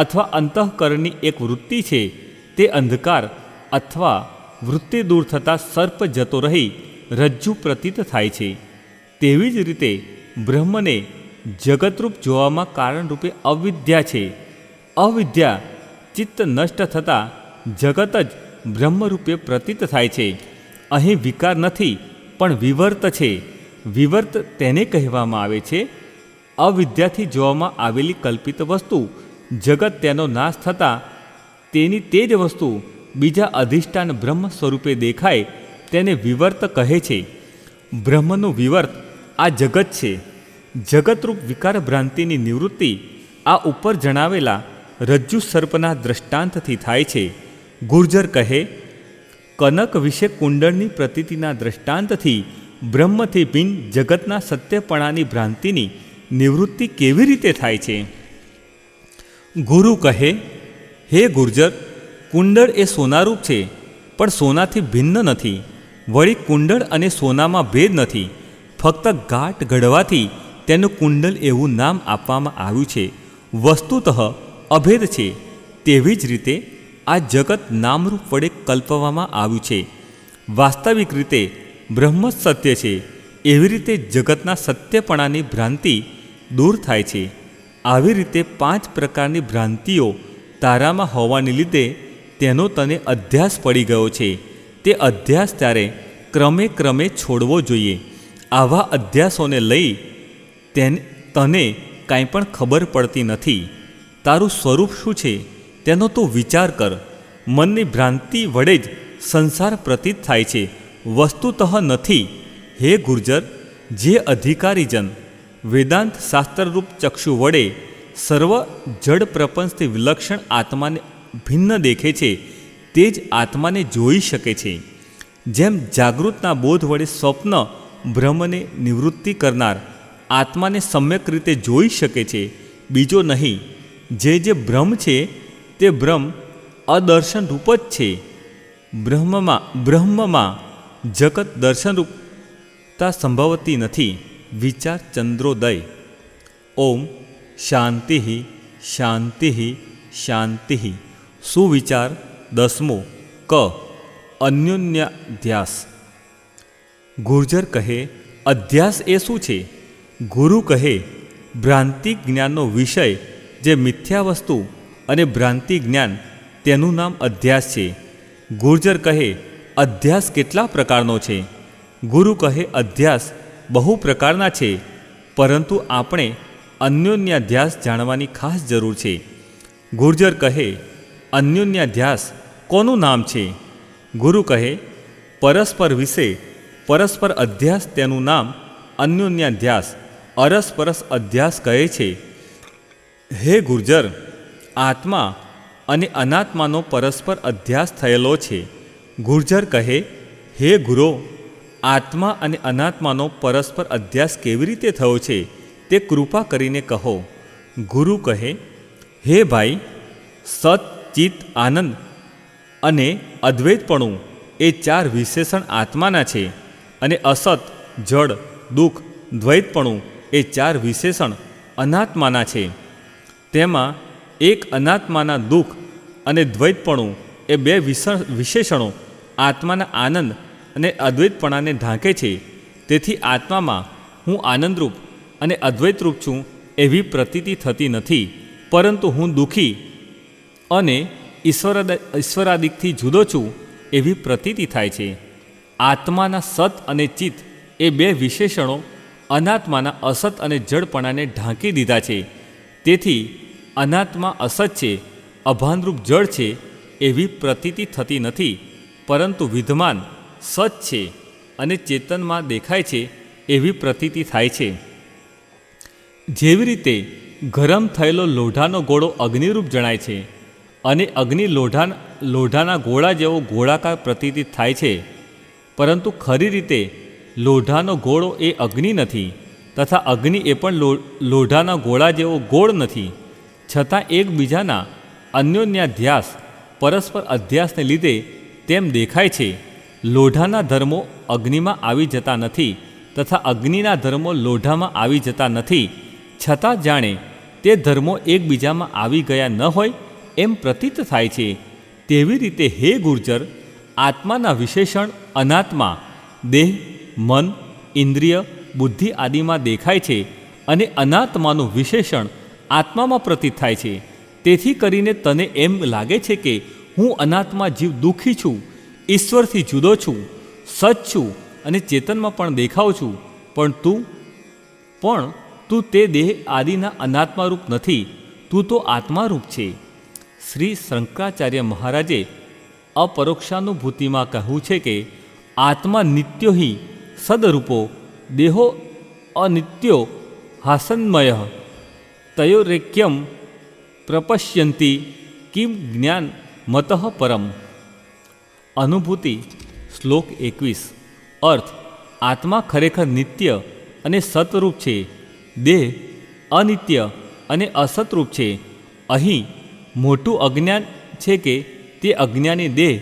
અથવા અંતઃકરણની એક વૃત્તિ છે. તે અંધકાર અથવા વૃત્તિ દૂર થતાં સર્પ જતો રહી રજ્જુ પ્રતીત થાય છે. તેવી જ રીતે બ્રહ્મને જગતરૂપ જોવામાં કારણરૂપે અવિદ્યા છે. અવિદ્યા ચિત્ત નષ્ટ થતાં જગત જ બ્રહ્મરૂપે પ્રતીત થાય છે. અહીં વિકાર નથી, પણ વિવર્ત છે. વિવર્ત તેને કહેવામાં આવે છે અવિદ્યાથી જોવામાં આવેલી કલ્પિત વસ્તુ. જગત તેનો નાશ થતાં તેની તે જ વસ્તુ બીજા અધિષ્ઠાન બ્રહ્મ સ્વરૂપે દેખાય તેને વિવર્ત કહે છે. બ્રહ્મનું વિવર્ત આ જગત છે. જગતરૂપ વિકાર ભ્રાંતિની નિવૃત્તિ આ ઉપર જણાવેલા રજ્જુ સર્પના દ્રષ્ટાંતથી થાય છે. ગુર્જર કહે, કનક વિશે કુંડળની પ્રતીતિના દ્રષ્ટાંતથી બ્રહ્મથી ભિન્ન જગતના સત્યપણાની ભ્રાંતિની નિવૃત્તિ કેવી રીતે થાય છે? ગુરુ કહે, હે ગુર્જર, કુંડળ એ સોનારૂપ છે, પણ સોનાથી ભિન્ન નથી. વળી કુંડળ અને સોનામાં ભેદ નથી. ફક્ત ગાંઠ ઘડવાથી તેનું કુંડળ એવું નામ આપવામાં આવ્યું છે. વસ્તુતઃ અભેદ છે. તેવી જ રીતે આ જગત નામરૂપ વડે કલ્પવામાં આવ્યું છે. વાસ્તવિક રીતે બ્રહ્મ જ સત્ય છે. એવી રીતે જગતના સત્યપણાની ભ્રાંતિ દૂર થાય છે. આવી રીતે 5 પ્રકારની ભ્રાંતિઓ તારામાં હોવાને લીધે તેનો તને અધ્યાસ પડી ગયો છે. તે અધ્યાસ ત્યારે ક્રમે ક્રમે છોડવો જોઈએ. આવા અધ્યાસોને લઈ તને કાંઈ પણ ખબર પડતી નથી. તારું સ્વરૂપ શું છે તેનો તું વિચાર કર. મનની ભ્રાંતિ વડે જ સંસાર પ્રતીત થાય છે, વસ્તુતઃ નથી. હે ગુર્જર, જે અધિકારીજન વેદાંત શાસ્ત્રરૂપ ચક્ષુ વડે સર્વ જડ પ્રપંચથી વિલક્ષણ આત્માને ભિન્ન દેખે છે, તે જ આત્માને જોઈ શકે છે. જેમ જાગૃતના બોધ વડે સ્વપ્ન બ્રહ્મને નિવૃત્તિ કરનાર આત્માને સમ્યક રીતે જોઈ શકે છે, બીજો નહીં. જે બ્રહ્મ છે તે બ્રહ્મ અદર્શન રૂપ જ છે. બ્રહ્મમાં જગત દર્શનરૂપતા સંભવતી નથી. વિચાર ચંદ્રોદય. ઓમ શાંતિ શાંતિ શાંતિ. સુવિચાર 10મો. ક અન્યોન્યાધ્યાસ. ગુર્જર કહે, અધ્યાસ એ શું છે? ગુરુ કહે, ભ્રાંતિ જ્ઞાનનો વિષય જે મિથ્યા વસ્તુ અને ભ્રાંતિ જ્ઞાન, તેનું નામ અધ્યાસ છે. ગુર્જર કહે, અધ્યાસ કેટલા પ્રકારનો છે? ગુરુ કહે, અધ્યાસ બહુ પ્રકારના છે, પરંતુ આપણે અન્યોન્યાધ્યાસ જાણવાની ખાસ જરૂર છે. ગુર્જર કહે, અન્યોન્યાધ્યાસ કોનું નામ છે? ગુરુ કહે, પરસ્પર વિશે પરસ્પર અધ્યાસ, તેનું નામ અન્યોન્યાધ્યાસ અરસપરસ અધ્યાસ કહે છે. હે ગુર્જર, આત્મા અને અનાત્માનો પરસ્પર અધ્યાસ થયેલો છે. ગુર્જર કહે, હે ગુરો, આત્મા અને અનાત્માનો પરસ્પર અધ્યાસ કેવી રીતે થયો છે તે કૃપા કરીને કહો. ગુરુ કહે, હે ભાઈ, સત, ચિત્ત, આનંદ અને અદ્વૈતપણું એ 4 વિશેષણ આત્માના છે, અને અસત, જડ, દુઃખ, દ્વૈતપણું એ 4 વિશેષણ અનાત્માના છે. તેમાં એક અનાત્માના દુઃખ અને દ્વૈતપણું એ 2 વિશેષણો આત્માના આનંદ અને અદ્વૈતપણાને ઢાંકે છે. તેથી આત્મામાં હું આનંદરૂપ અને અદ્વૈતરૂપ છું એવી પ્રતીતિ થતી નથી, પરંતુ હું દુઃખી અને ઈશ્વરાદિકથી જુદો છું એવી પ્રતીતિ થાય છે. આત્માના સત અને ચિત્ત એ 2 વિશેષણો અનાત્માના અસત અને જડપણાને ઢાંકી દીધા છે. તેથી અનાત્મા અસત છે, અભાનરૂપ જડ છે એવી પ્રતીતિ થતી નથી, પરંતુ વિદ્યમાન સત છે અને ચેતનમાં દેખાય છે એવી પ્રતીતિ થાય છે. જેવી રીતે ગરમ થયેલો લોઢાનો ગોળો અગ્નિરૂપ જણાય છે અને અગ્નિ લોઢાના ગોળા જેવો ગોળાકાર પ્રતીતિ થાય છે, પરંતુ ખરી રીતે લોઢાનો ગોળો એ અગ્નિ નથી, તથા અગ્નિ એ પણ લોઢાના ગોળા જેવો ગોળ નથી. છતાં એકબીજાના અન્યોન્યાધ્યાસ પરસ્પર અધ્યાસને લીધે તેમ દેખાય છે. લોઢાના ધર્મો અગ્નિમાં આવી જતા નથી, તથા અગ્નિના ધર્મો લોઢામાં આવી જતા નથી. છતાં જાણે તે ધર્મો એકબીજામાં આવી ગયા ન હોય એમ પ્રતીત થાય છે. તેવી રીતે હે ગુર્જર, આત્માના વિશેષણ અનાત્મા દેહ, મન, ઇન્દ્રિય, બુદ્ધિ આદિમાં દેખાય છે, અને અનાત્માનું વિશેષણ આત્મામાં પ્રતીત થાય છે. તેથી કરીને તને એમ લાગે છે કે હું અનાત્મા જીવ દુઃખી છું, ઈશ્વરથી જુદો છું, સચ છું અને ચેતનમાં પણ દેખાઉં છું, પણ તું તે દેહ આદિના અનાત્મારૂપ નથી, તું તો આત્મારૂપ છે. શ્રી શંકરાચાર્ય મહારાજે અપરોક્ષાનુભૂતિમાં કહ્યું છે કે આત્મા નિત્યો હિ સદરૂપો દેહો અનિત્યો હાસન્મય તયોરેક્યમ પ્રપશ્યંતી કિમ જ્ઞાન મતઃ પરમ. અનુભૂતિ શ્લોક 21. અર્થ: આત્મા ખરેખર નિત્ય અને સતરૂપ છે. દેહ અનિત્ય અને અસતરૂપ છે. અહીં મોટું અજ્ઞાન છે કે તે અજ્ઞાની દેહ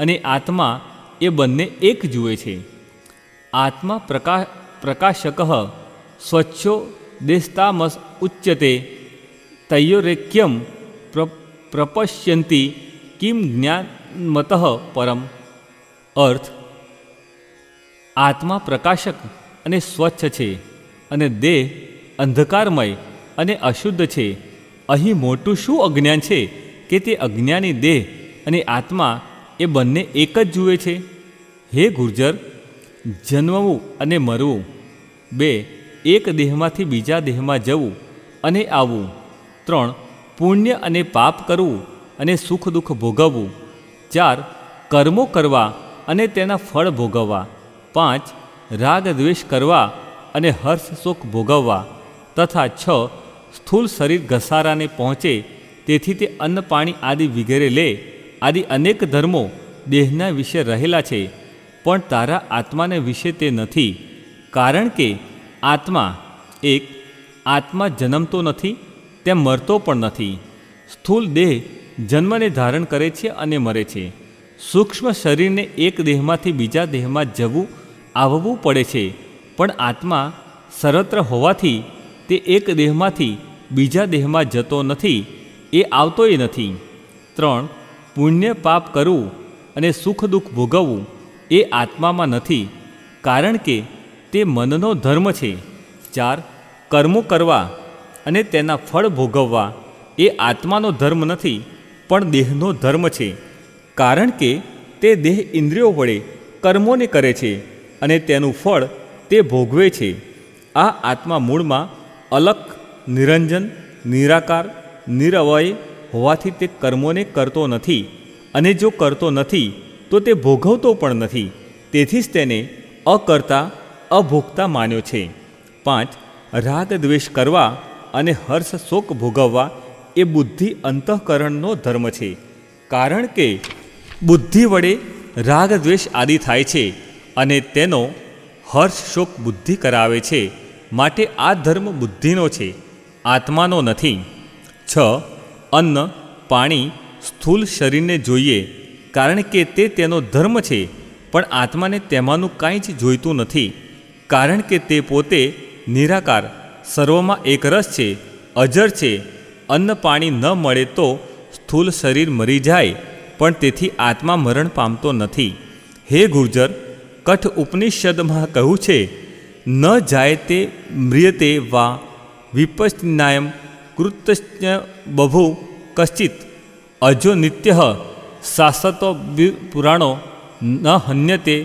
અને આત્મા એ બંને એક જુએ છે. આત્મા પ્રકાશક સ્વચ્છો દેસ્તામસ ઉચ્યતે તૈયોરેક્યમ પ્રપશ્યંતી કિમ જ્ઞાનમતઃ પરમ. અર્થ: આત્મા પ્રકાશક અને સ્વચ્છ છે અને દેહ અંધકારમય અને અશુદ્ધ છે. અહીં મોટું શું અજ્ઞાન છે કે તે અજ્ઞાની દેહ અને આત્મા એ બંને એક જ જુએ છે. હે ગુર્જર, જન્મવું અને મરવું, 2. એક દેહમાંથી બીજા દેહમાં જવું અને આવવું, 3. પુણ્ય અને પાપ કરવું અને સુખ દુઃખ ભોગવવું, 4. કર્મો કરવા અને તેના ફળ ભોગવવા, 5. રાગ દ્વેષ કરવા અને હર્ષ શોક ભોગવવા, તથા 6. સ્થૂળ શરીર ઘસારાને પહોંચે તેથી તે અન્ન પાણી આદિ વગેરે લે. આદિ અનેક ધર્મો દેહના વિશે રહેલા છે, પણ તારા આત્માને વિશે તે નથી. કારણ કે આત્મા એક, આત્મા જન્મતો નથી તેમ મરતો પણ નથી. સ્થૂળ દેહ જન્મને ધારણ કરે છે અને મરે છે. સૂક્ષ્મ શરીરને એક દેહમાંથી બીજા દેહમાં જવું આવવું પડે છે, પણ આત્મા સર્વત્ર હોવાથી તે એક દેહમાંથી બીજા દેહમાં જતો નથી, એ આવતોય નથી. 3. પુણ્ય પાપ કરવું અને સુખ દુઃખ ભોગવવું એ આત્મામાં નથી, કારણ કે તે મનનો ધર્મ છે. 4. કર્મો કરવા અને તેના ફળ ભોગવવા એ આત્માનો ધર્મ નથી, પણ દેહનો ધર્મ છે, કારણ કે તે દેહ ઇન્દ્રિયો વડે કર્મોને કરે છે અને તેનું ફળ તે ભોગવે છે. આ આત્મા મૂળમાં અલખ, નિરંજન, નિરાકાર, નિરવય હોવાથી તે કર્મોને કરતો નથી, અને જો કરતો નથી તો તે ભોગવતો પણ નથી. તેથી જ તેને અકર્તા, અભોગતા માન્યો છે. 5. રાગ દ્વેષ કરવા અને હર્ષ શોક ભોગવવા એ બુદ્ધિ અંતઃકરણનો ધર્મ છે, કારણ કે બુદ્ધિ વડે રાગ દ્વેષ આદિ થાય છે અને તેનો હર્ષ શોક બુદ્ધિ કરાવે છે. માટે આ ધર્મ બુદ્ધિનો છે, આત્માનો નથી. 6. અન્ન પાણી સ્થૂળ શરીરને જોઈએ, કારણ કે તે તેનો ધર્મ છે, પણ આત્માને તેમાંનું કાંઈ જ જોઈતું નથી, કારણ કે તે પોતે નિરાકાર, સર્વમાં એકરસ છે, અજર છે. અન્ન પાણી ન મળે તો સ્થૂળ શરીર મરી જાય, પણ તેથી આત્મા મરણ પામતો નથી. હે ગુર્જર, કઠ ઉપનિષદમાં કહ્યું છે, ન જાય તે મ્રિયતે વા વિપશ્ચિનાયમ કૃતસ્ય બભુ કશ્ચિત અજો નિત્ય શાશ્વતો પુરાણો ન હન્યતે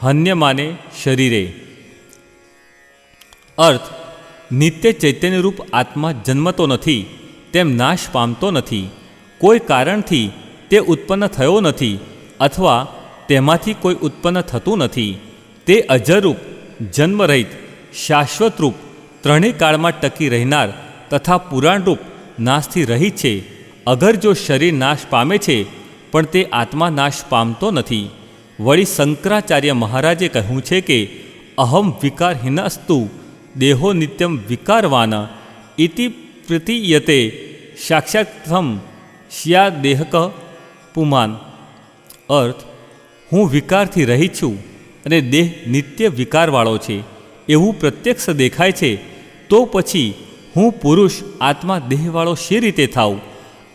હન્યમાને શરીરે. અર્થ: નિત્ય ચૈતન્યરૂપ આત્મા જન્મતો નથી તેમ નાશ પામતો નથી. કોઈ કારણથી તે ઉત્પન્ન થયો નથી અથવા તેમાંથી કોઈ ઉત્પન્ન થતું નથી. તે અજરરૂપ, જન્મરહિત, શાશ્વતરૂપ, ત્રણેય કાળમાં ટકી રહેનાર તથા પુરાણરૂપ નાશથી રહિત છે. અગર જો શરીર નાશ પામે છે પણ તે આત્મા નાશ પામતો નથી. વળી શંકરાચાર્ય મહારાજે કહ્યું છે કે અહમ વિકારહીનસ્તુ દેહો નિત્યમ વિકારવાન ઇતિ પ્રતીયતે સાક્ષાત્થમ સ્યા દેહક પુમાન. અર્થ: હું વિકારથી રહિત છું અને દેહ નિત્ય વિકારવાળો છે એવું પ્રત્યક્ષ દેખાય છે, તો પછી હું પુરુષ આત્મા દેહવાળો શી રીતે થાઉં?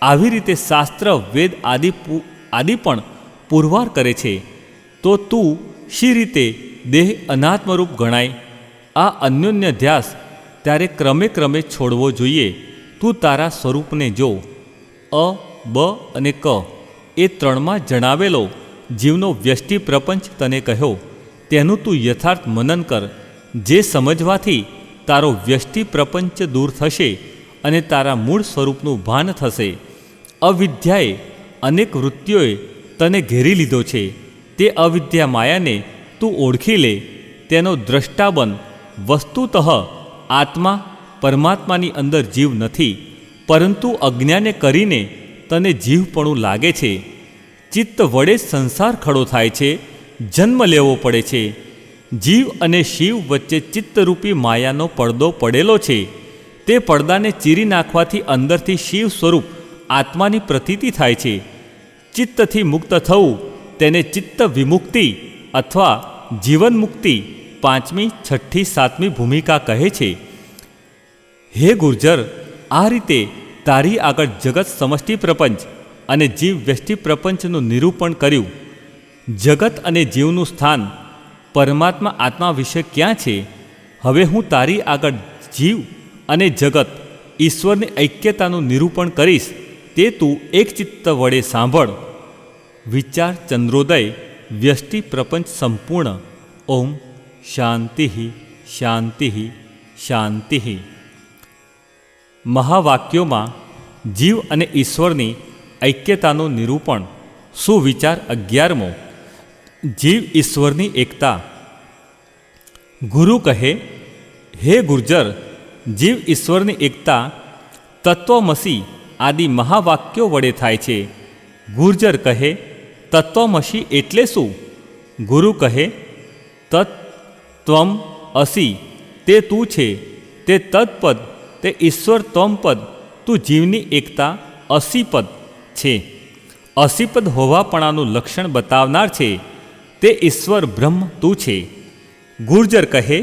આવી રીતે શાસ્ત્ર, વેદ આદિ પણ પુરવાર કરે છે. તો તું શી રીતે દેહ અનાત્મરૂપ ગણાય? આ અન્યોન્ય ધ્યાસ ત્યારે ક્રમે ક્રમે છોડવો જોઈએ. તું તારા સ્વરૂપને જો. અ, બ અને ક એ ત્રણમાં જણાવેલો જીવનો વ્યષ્ટિ પ્રપંચ તને કહ્યો, તેનું તું યથાર્થ મનન કર. જે સમજવાથી તારો વ્યષ્ટિ પ્રપંચ દૂર થશે અને તારા મૂળ સ્વરૂપનું ભાન થશે. અવિદ્યાએ અનેક વૃત્તિઓએ તને ઘેરી લીધો છે. તે અવિદ્યા માયાને તું ઓળખી લે, તેનો દ્રષ્ટા બન. વસ્તુતઃ આત્મા પરમાત્માની અંદર જીવ નથી, પરંતુ અજ્ઞાને કરીને તને જીવપણું લાગે છે. ચિત્ત વડે સંસાર ખડો થાય છે, જન્મ લેવો પડે છે. જીવ અને શિવ વચ્ચે ચિત્તરૂપી માયાનો પડદો પડેલો છે. તે પડદાને ચીરી નાખવાથી અંદરથી શિવ સ્વરૂપ આત્માની પ્રતીતિ થાય છે. ચિત્તથી મુક્ત થવું તેને ચિત્ત વિમુક્તિ અથવા જીવન મુક્તિ 5મી, 6ઠ્ઠી, 7મી ભૂમિકા કહે છે. હે ગુર્જર, આ રીતે તારી આગળ જગત સમષ્ટિ પ્રપંચ અને જીવ વ્યષ્ટિ પ્રપંચનું નિરૂપણ કર્યું. જગત અને જીવનું સ્થાન પરમાત્મા આત્મા વિશે ક્યાં છે? હવે હું તારી આગળ જીવ અને જગત ઈશ્વરની ઐક્યતાનું નિરૂપણ કરીશ, તે તું એક ચિત્ત વડે સાંભળ. વિચાર ચંદ્રોદય વ્યષ્ટિ પ્રપંચ સંપૂર્ણ. ઓમ શાંતિ શાંતિ શાંતિ. મહાવાક્યોમાં જીવ અને ઈશ્વરની ઐક્યતાનું નિરૂપણ. સુવિચાર 11મો. જીવ ઈશ્વરની એકતા. ગુરુ કહે, હે ગુર્જર, જીવ ઈશ્વરની એકતા તત્વમસી આદિ મહાવાક્યો વડે થાય છે. ગુર્જર કહે, તત્વમસી એટલે શું? ગુરુ કહે, તત્ ત્વમ અસી તે તું છે, તે તત્પદ તે ઈશ્વર ત્વમપદ તું જીવની એકતા અસીપદ છે. અસીપદ હોવાપણાનું લક્ષણ બતાવનાર છે, તે ઈશ્વર બ્રહ્મ તું છે. ગુર્જર કહે,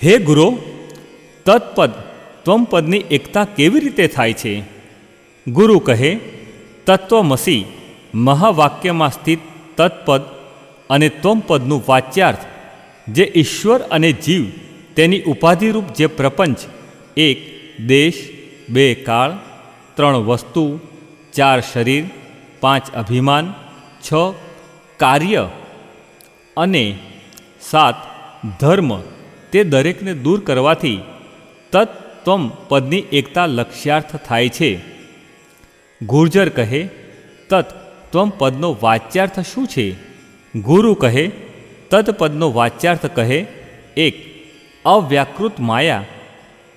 હે ગુરો, તત્પદ ત્વમપદની એકતા કેવી રીતે થાય છે? ગુરુ કહે, તત્વમસી મહાવાક્યમાં સ્થિત તત્પદ અને ત્વમપદનું વાચ્યાર્થ જે ઈશ્વર અને જીવ તેની ઉપાધિરૂપ જે પ્રપંચ 1 દેશ, 2 કાળ, 3 વસ્તુ, 4 શરીર, 5 અભિમાન, 6 કાર્ય અને 7 ધર્મ તે દરેકને દૂર કરવાથી તત્ત્વમ પદની એકતા લક્ષ્યાર્થ થાય છે. ગુર્જર કહે, તત્ત્વમ પદનો વાચ્યાર્થ શું છે? ગુરુ કહે, તત્પદનો વાચ્યાર્થ કહે, 1 અવ્યાકૃત માયા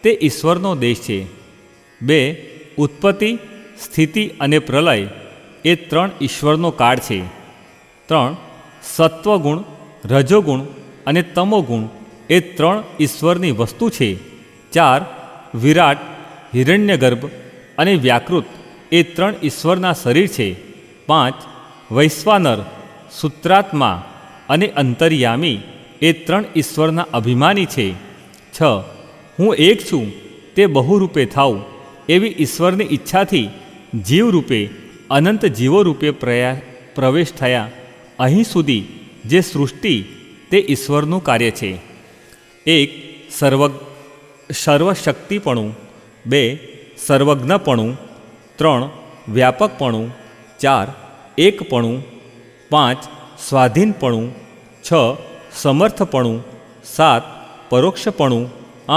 તે ઈશ્વરનો દેશ છે. 2 ઉત્પત્તિ, સ્થિતિ અને પ્રલય એ 3 ઈશ્વરનો કાળ છે. 3 સત્વગુણ, રજોગુણ અને તમોગુણ એ 3 ઈશ્વરની વસ્તુ છે. 4 વિરાટ, હિરણ્યગર્ભ અને વ્યાકૃત એ 3 ઈશ્વરના શરીર છે. 5 વૈશ્વાનર, સૂત્રાત્મા અને અંતર્યામી એ 3 ઈશ્વરના અભિમાની છે. 6 હું એક છું તે બહુરૂપે થાઉં એવી ઈશ્વરની ઈચ્છાથી જીવરૂપે અનંત જીવો રૂપે પ્રવેશ થયા. અહીં સુધી જે સૃષ્ટિ તે ઈશ્વરનું કાર્ય છે. 1 સર્વશક્તિપણું, 2 સર્વજ્ઞપણું, 3 વ્યાપકપણું, 4 એકપણું, 5 સ્વાધીનપણું, 6 સમર્થપણું, 7 પરોક્ષપણું,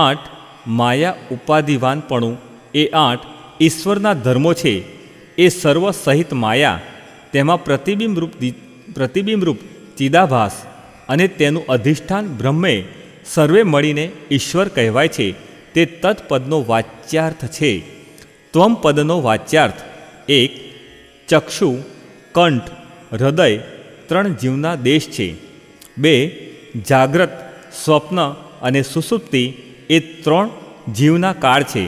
8 માયા ઉપાધિવાનપણું એ 8 ઈશ્વરના ધર્મો છે. એ સર્વ સહિત માયા, તેમાં પ્રતિબિંબરૂપ ચિદાભાસ અને તેનું અધિષ્ઠાન બ્રહ્મે સર્વે મળીને ઈશ્વર કહેવાય છે. તે તત્પદનો વાચ્યાર્થ છે. ત્વમપદનો વાચ્યાર્થ 1 ચક્ષુ, કંઠ, હૃદય 3 જીવના દેશ છે. 2 જાગ્રત, સ્વપ્ન અને સુષુપ્તિ એ 3 જીવના કાળ છે.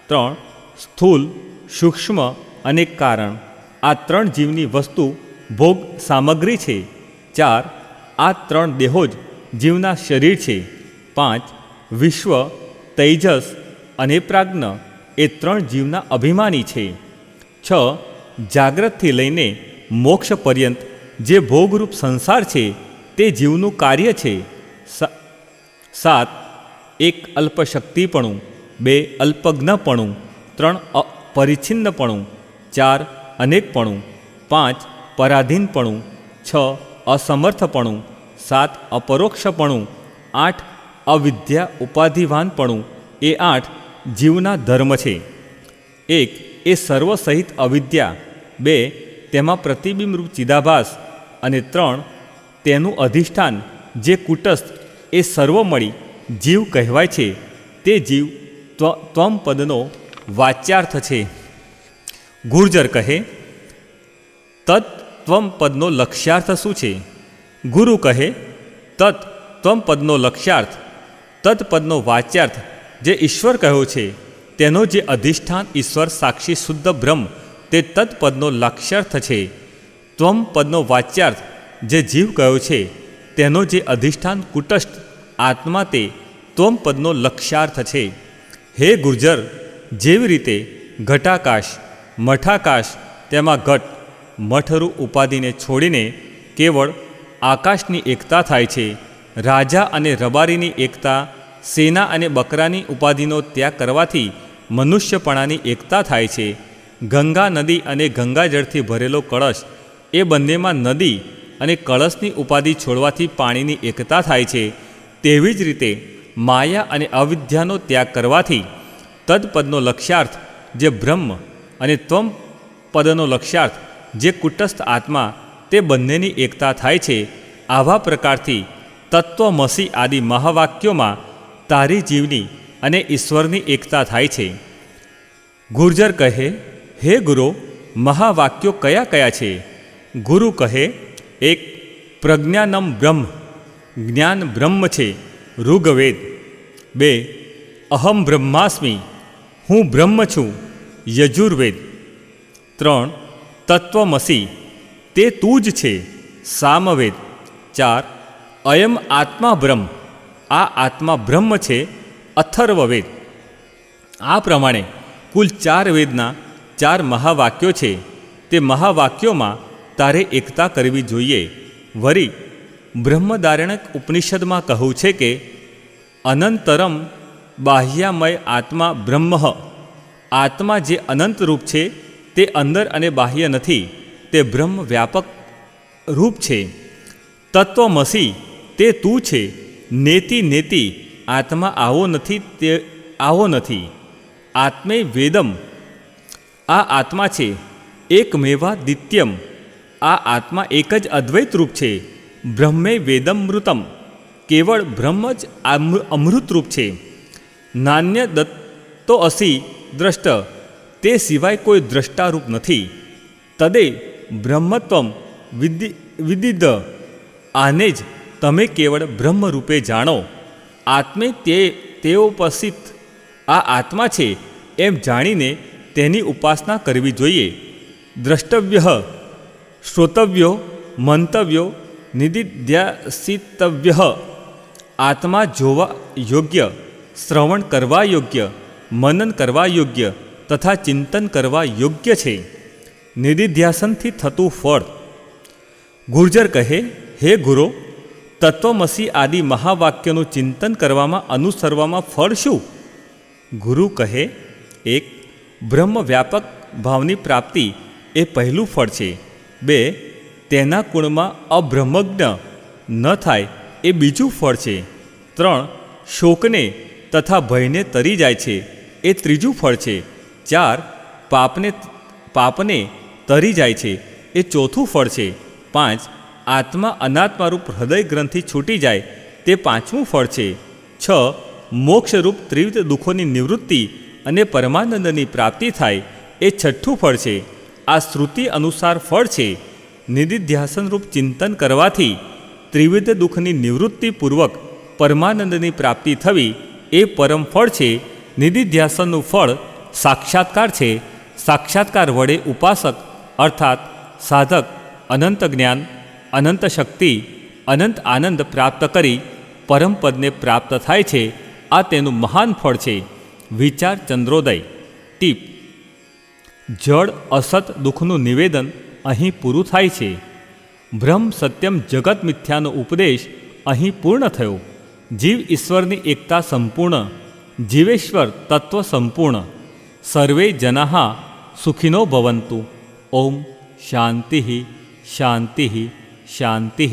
3 સ્થૂલ, સૂક્ષ્મ અને કારણ આ 3 જીવની વસ્તુ ભોગ સામગ્રી છે. 4 આ 3 દેહો જ જીવના શરીર છે. 5 વિશ્વ, તૈજસ અને પ્રાજ્ઞ એ 3 જીવના અભિમાની છે. 6 જાગ્રતથી લઈને મોક્ષ પર્યંત જે ભોગરૂપ સંસાર છે તે જીવનું કાર્ય છે. 7 1 અલ્પશક્તિપણું, 2 અલ્પજ્ઞપણું, 3 પરિચ્છિન્નપણું, 4 અનેકપણું, 5 પરાધીનપણું, 6 અસમર્થપણું, 7 અપરોક્ષપણું, 8 અવિદ્યા ઉપાધિવાનપણું એ 8 જીવના ધર્મ છે. 1 એ સર્વ સહિત અવિદ્યા, 2 તેમાં પ્રતિબિંબરૂપ ચિદાભાસ અને 3 તેનું અધિષ્ઠાન જે કુટસ્થ એ સર્વ મળી જીવ કહેવાય છે. તે જીવ ત્વમપદનો વાચ્યાર્થ છે. ગુર્જર કહે, તત્ત્વમપદનો લક્ષ્યાર્થ શું છે? ગુરુ કહે, તત્ત્વમપદનો લક્ષ્યાર્થ તત્પદનો વાચ્યાર્થ જે ઈશ્વર કહ્યો છે તેનો જે અધિષ્ઠાન ઈશ્વર સાક્ષી શુદ્ધ બ્રહ્મ તે તત્પદનો લક્ષ્યાર્થ છે. ત્વમ પદનો વાચ્યાર્થ જે જીવ કયો છે તેનો જે અધિષ્ઠાન કુટસ્થ આત્મા તે ત્વમ પદનો લક્ષ્યાર્થ છે. હે ગુર્જર, જેવી રીતે ઘટાકાશ મઠાકાશ તેમાં ઘટ મઠરૂ ઉપાધિને છોડીને કેવળ આકાશની એકતા થાય છે. રાજા અને રબારીની એકતા, સેના અને બકરાની ઉપાધિનો ત્યાગ કરવાથી મનુષ્યપણાની એકતા થાય છે. ગંગા નદી અને ગંગાજળથી ભરેલો કળશ એ બંનેમાં નદી અને કળશની ઉપાધિ છોડવાથી પાણીની એકતા થાય છે. તેવી જ રીતે માયા અને અવિદ્યાનો ત્યાગ કરવાથી તદપદનો લક્ષ્યાર્થ જે બ્રહ્મ અને ત્વમ પદનો લક્ષ્યાર્થ જે કુટસ્થ આત્મા તે બંનેની એકતા થાય છે. આવા પ્રકારથી તત્વમસી આદિ મહાવાક્યોમાં તારી જીવની અને ઈશ્વરની એકતા થાય છે. ગુર્જર કહે, હે ગુરુ, મહાવાક્યો કયા કયા છે? ગુરુ કહે, એક પ્રજ્ઞાનમ બ્રહ્મ, જ્ઞાન બ્રહ્મ છે, ઋગ્વેદ. 2 અહમ બ્રહ્માસ્મિ, હું બ્રહ્મ છું, યજુર્વેદ. 3 તત્વમસી, તે તું જ છે, સામવેદ. 4 અયમ આત્મા બ્રહ્મ, આ આત્મા બ્રહ્મ છે, અથર્વવેદ. આ પ્રમાણે કુલ 4 વેદના 4 મહાવાક્યો છે. તે મહાવાક્યોમાં તારે એકતા કરવી જોઈએ. વળી બ્રહ્મદારણક ઉપનિષદમાં કહું છે કે અનંતરમ બાહ્યામય આત્મા બ્રહ્મ, આત્મા જે અનંત રૂપ છે તે અંદર અને બાહ્ય નથી, તે બ્રહ્મ વ્યાપક રૂપ છે. તત્વમસી, તે તું છે, નેતિ નેતિ, આત્મા આવો નથી તે આવો નથી. આત્મે વેદમ, આ આત્મા છે, એકમેવા દિત્યમ, આ આત્મા એક જ અદ્વૈત રૂપ છે. બ્રહ્મે વેદમૃતમ, કેવળ બ્રહ્મ જ અમૃતરૂપ છે. નાન્ય દત્તો અસી દ્રષ્ટ, તે સિવાય કોઈ દ્રષ્ટારૂપ નથી. તદે બ્રહ્મત્વમ વિદિદ, આને જ તમે કેવળ બ્રહ્મરૂપે જાણો. આત્મે તેઓપસિત, આ આત્મા છે એમ જાણીને તેની ઉપાસના કરવી જોઈએ. દ્રષ્ટવ્ય, શ્રોતવ્યો, મંતવ્યો, નિદિધ્યાસિતવ્ય, આત્મા જોવા યોગ્ય, શ્રવણ કરવા યોગ્ય, મનન કરવા યોગ્ય તથા ચિંતન કરવા યોગ્ય છે. નિદિધ્યાસનથી થતું ફળ. ગુર્જર કહે, હે ગુરુ, તત્વમસી આદિ મહાવાક્યનું ચિંતન કરવામાં અનુસરવામાં ફળ શું? ગુરુ કહે, 1 બ્રહ્મ વ્યાપક ભાવની પ્રાપ્તિ એ પહેલું ફળ છે. 2 તેના ગુણમાં અબ્રહ્મજ્ઞ ન થાય એ બીજું ફળ છે. 3 શોકને તથા ભયને તરી જાય છે એ ત્રીજું ફળ છે. 4 પાપને તરી જાય છે એ ચોથું ફળ છે. 5 આત્મા અનાત્મારૂપ હૃદય ગ્રંથિ છૂટી જાય તે પાંચમું ફળ છે. 6 મોક્ષરૂપ ત્રિવિધ દુઃખોની નિવૃત્તિ અને પરમાનંદની પ્રાપ્તિ થાય એ છઠ્ઠું ફળ છે. આ શ્રુતિ અનુસાર ફળ છે. નિદિધ્યાસનરૂપ ચિંતન કરવાથી ત્રિવિધ દુઃખની નિવૃત્તિપૂર્વક પરમાનંદની પ્રાપ્તિ થવી એ પરમ ફળ છે. નિદિધ્યાસનનું ફળ સાક્ષાત્કાર છે. સાક્ષાત્કાર વડે ઉપાસક અર્થાત સાધક અનંત જ્ઞાન, અનંત શક્તિ, અનંત આનંદ પ્રાપ્ત કરી પરમપદને પ્રાપ્ત થાય છે. આ તેનું મહાન ફળ છે. વિચાર ચંદ્રોદય. ટીપ: જળ અસત દુઃખનું નિવેદન અહીં પૂરું થાય છે. બ્રહ્મ સત્યમ જગત મિથ્યાનો ઉપદેશ અહીં પૂર્ણ થયો. જીવ ઈશ્વરની એકતા સંપૂર્ણ, જીવેશ્વર તત્વ સંપૂર્ણ. સર્વે જનાઃ સુખિનો ભવન્તુ. ઓમ શાંતિ શાંતિ શાંતિ.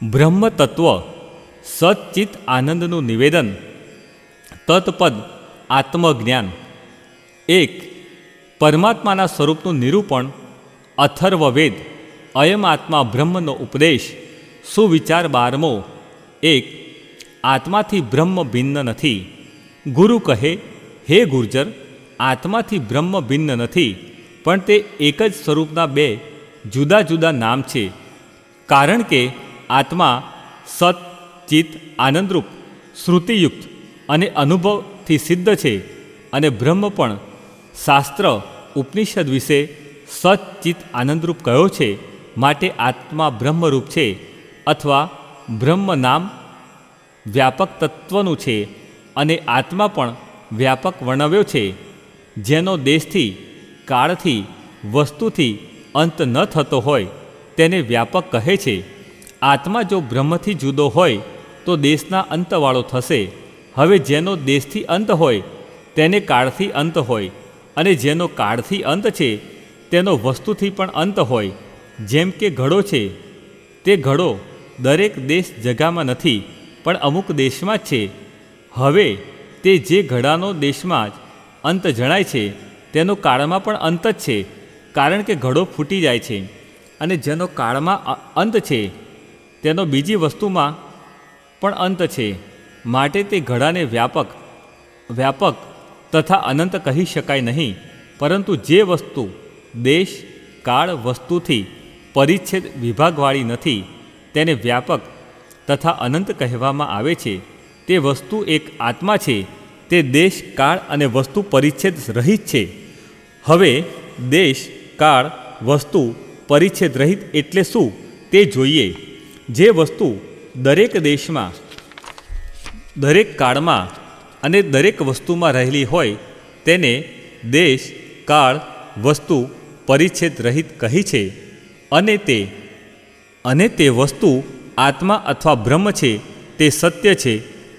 બ્રહ્મ તત્વ સચ્ચિત આનંદનું નિવેદન. તત્પદ આત્મજ્ઞાન. 1 પરમાત્માના સ્વરૂપનું નિરૂપણ. અથર્વવેદ અયમ આત્મા બ્રહ્મનો ઉપદેશ. સુવિચાર 12મો. 1 આત્માથી બ્રહ્મ ભિન્ન નથી. ગુરુ કહે, હે ગુર્જર, આત્માથી બ્રહ્મ ભિન્ન નથી, પણ તે એક જ સ્વરૂપના 2 જુદા જુદા નામ છે. કારણ કે આત્મા સત ચિત આનંદરૂપ, શ્રુતિયુક્ત અને અનુભવથી સિદ્ધ છે, અને બ્રહ્મ પણ શાસ્ત્ર ઉપનિષદ વિશે સચ્ચિત આનંદરૂપ કયો છે, માટે આત્મા બ્રહ્મરૂપ છે અથવા બ્રહ્મ નામ વ્યાપક તત્વનું છે અને આત્મા પણ વ્યાપક વર્ણવ્યો છે, જેનો દેશથી કાળથી વસ્તુથી અંત ન થતો હોય તેને વ્યાપક કહે છે. આત્મા જો બ્રહ્મથી જુદો હોય તો દેશના અંતવાળો થશે. હવે જેનો દેશથી અંત હોય તેને કાળથી અંત હોય, અને જેનો કાળથી અંત છે તેનો વસ્તુથી પણ અંત હોય. જેમ કે ઘડો છે, તે ઘડો દરેક દેશ જગામાં નથી પણ અમુક દેશમાં જ છે. હવે તે જે ઘડાનો દેશમાં જ અંત જણાય છે તેનો કાળમાં પણ અંત જ છે, કારણ કે ઘડો ફૂટી જાય છે. અને જેનો કાળમાં અંત છે તેનો બીજી વસ્તુમાં પણ અંત છે, માટે તે ઘડાને વ્યાપક તથા અનંત કહી શકાય નહીં. પરંતુ જે વસ્તુ દેશ કાળ વસ્તુથી પરિચ્છેદ વિભાગવાળી નથી તેને વ્યાપક તથા અનંત કહેવામાં આવે છે. તે વસ્તુ એક આત્મા છે, તે દેશ કાળ અને વસ્તુ પરિચ્છેદ રહિત છે. હવે દેશ કાળ વસ્તુ પરિચ્છેદ રહિત એટલે શું તે જોઈએ. જે વસ્તુ દરેક દેશમાં, દરેક કાળમાં અને દરેક વસ્તુમાં રહેલી હોય તેને દેશ કાળ વસ્તુ પરિચ્છેદ રહિત કહી છે. અને તે વસ્તુ આત્મા અથવા બ્રહ્મ છે, તે સત્ય છે,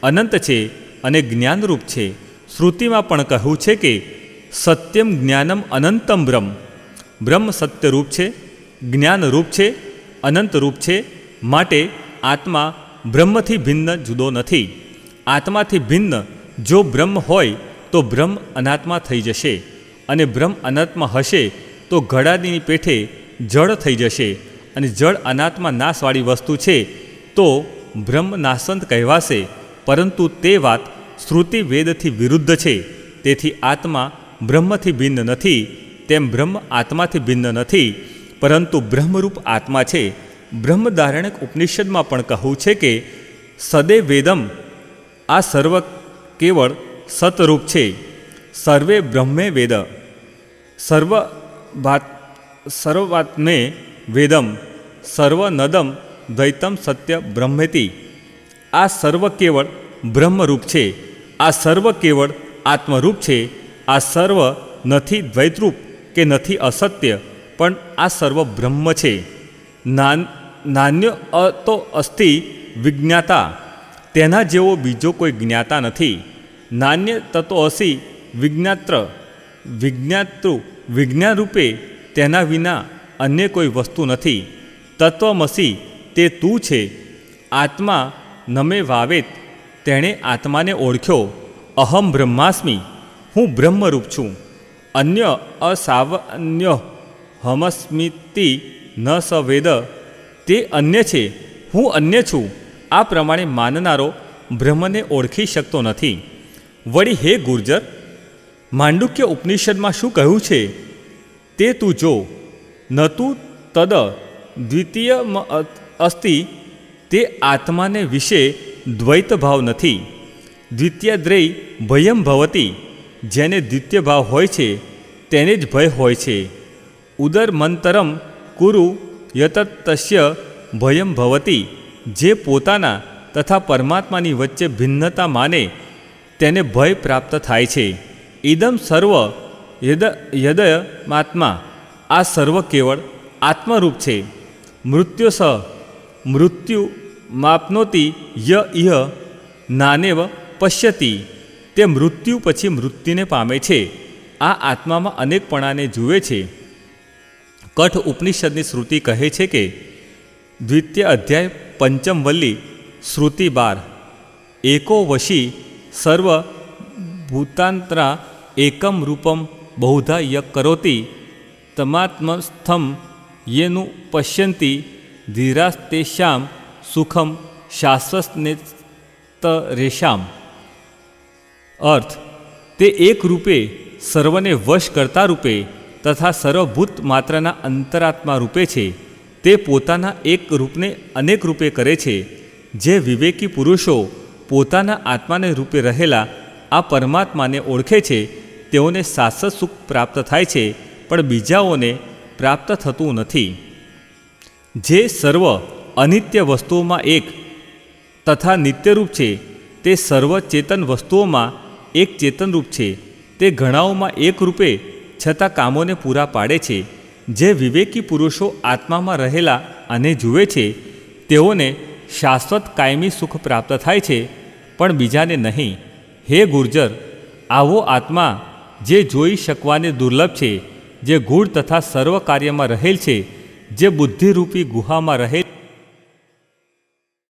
અનંત છે અને જ્ઞાનરૂપ છે. શ્રુતિમાં પણ કહ્યું છે કે સત્યમ જ્ઞાનમ અનંતમ બ્રહ્મ. બ્રહ્મ સત્યરૂપ છે, જ્ઞાનરૂપ છે, અનંતરૂપ છે. માટે આત્મા બ્રહ્મથી ભિન્ન જુદો નથી. આત્માથી ભિન્ન જો બ્રહ્મ હોય તો બ્રહ્મ અનાત્મા થઈ જશે, અને બ્રહ્મ અનાત્મા હશે તો ઘડાની પેઠે જળ થઈ જશે, અને જળ અનાત્મા નાશવાળી વસ્તુ છે તો બ્રહ્મ નાશવંત કહેવાશે. પરંતુ તે વાત શ્રુતિ વેદથી વિરુદ્ધ છે. તેથી આત્મા બ્રહ્મથી ભિન્ન નથી, તેમ બ્રહ્મ આત્માથી ભિન્ન નથી, પરંતુ બ્રહ્મરૂપ આત્મા છે. બ્રહ્મધારણક ઉપનિષદમાં પણ કહ્યું છે કે સદૈ વેદમ, આ સર્વ કેવળ સતરૂપ છે. સર્વે બ્રહ્મે વેદ, સર્વાત્મે વેદમ, સર્વનદમ દ્વૈતમ સત્ય બ્રહ્મેતિ. આ સર્વ કેવળ બ્રહ્મરૂપ છે, આ સર્વ કેવળ આત્મરૂપ છે. આ સર્વ નથી દ્વૈતરૂપ કે નથી અસત્ય, પણ આ સર્વ બ્રહ્મ છે. નાન્ય તો અસ્તિ વિજ્ઞાતા, તેના જેવો બીજો કોઈ જ્ઞાતા નથી. નાન્ય તતો અસી વિજ્ઞાતૃ, વિજ્ઞાનરૂપે તેના વિના અન્ય કોઈ વસ્તુ નથી. તત્વમસી, તે તું છે. આત્મા નમે વાવેત, તેણે આત્માને ઓળખ્યો. અહમ બ્રહ્માસ્મિ, હું બ્રહ્મરૂપ છું. અન્ય અસાવન્ય હમસ્મિતિ ન સ વેદ, તે અન્ય છે, હું અન્ય છું. આ પ્રમાણે માનનારો બ્રહ્મને ઓળખી શકતો નથી. વળી હે ગુર્જર, માંડુક્ય ઉપનિષદમાં શું કહ્યું છે તે તું જો. ન તું તદ દ્વિતીય અસ્તિ, તે આત્માને વિશે દ્વૈત ભાવ નથી. દ્વિતીયદ્રય ભયમ ભવતી, જેને દ્વિતીય ભાવ હોય છે તેને જ ભય હોય છે. ઉદર મંતરમ કુરુ યત તસ્ય ભયમ ભવતી, જે પોતાના તથા પરમાત્માની વચ્ચે ભિન્નતા માને તેને ભય પ્રાપ્ત થાય છે. ઇદમ સર્વ યદયમાત્મા, આ સર્વ કેવળ આત્મરૂપ છે. મૃત્યુ માપનોતી ય ઇહ નાનેવ પશ્યતિ, તે મૃત્યુ પછી મૃત્યુને પામે છે. આ આત્મામાં અનેકપણાને જુએ છે. કઠ ઉપનિષદની શ્રુતિ કહે છે કે દ્વિતીય અધ્યાય પંચમ વલ્લી શ્રુતિ 12, એકો વશી સર્વ ભૂતાંતરા એકમ રૂપમ બહુધા ય કરોતી તમાત્મસ્થમ યેનું પશ્યંતી ધીરાસ્તેષામ સુખમ શાશ્વતનેતરેષામ. અર્થ, તે એક રૂપે સર્વને વશ કરતા રૂપે તથા સર્વભૂત માત્રના અંતરાત્મા રૂપે છે. તે પોતાના એક રૂપને અનેક રૂપે કરે છે. જે વિવેકી પુરુષો પોતાના આત્માને રૂપે રહેલા આ પરમાત્માને ઓળખે છે તેઓને શાશ્વત સુખ પ્રાપ્ત થાય છે, પણ બીજાઓને પ્રાપ્ત થતું નથી. જે સર્વ અનિત્ય વસ્તુઓમાં એક તથા નિત્યરૂપ છે, તે સર્વ ચેતન વસ્તુઓમાં એક ચેતનરૂપ છે. તે ઘણાઓમાં એક રૂપે છતાં કામોને પૂરા પાડે છે. જે વિવેકી પુરુષો આત્મામાં રહેલા અને જુએ છે, તેઓને શાશ્વત કાયમી સુખ પ્રાપ્ત થાય છે, પણ બીજાને નહીં. હે ગુર્જર, આવો આત્મા જે જોઈ શકવાને દુર્લભ છે, જે ગૂઢ તથા સર્વ કાર્યમાં રહેલ છે, જે બુદ્ધિરૂપી ગુહામાં રહેલ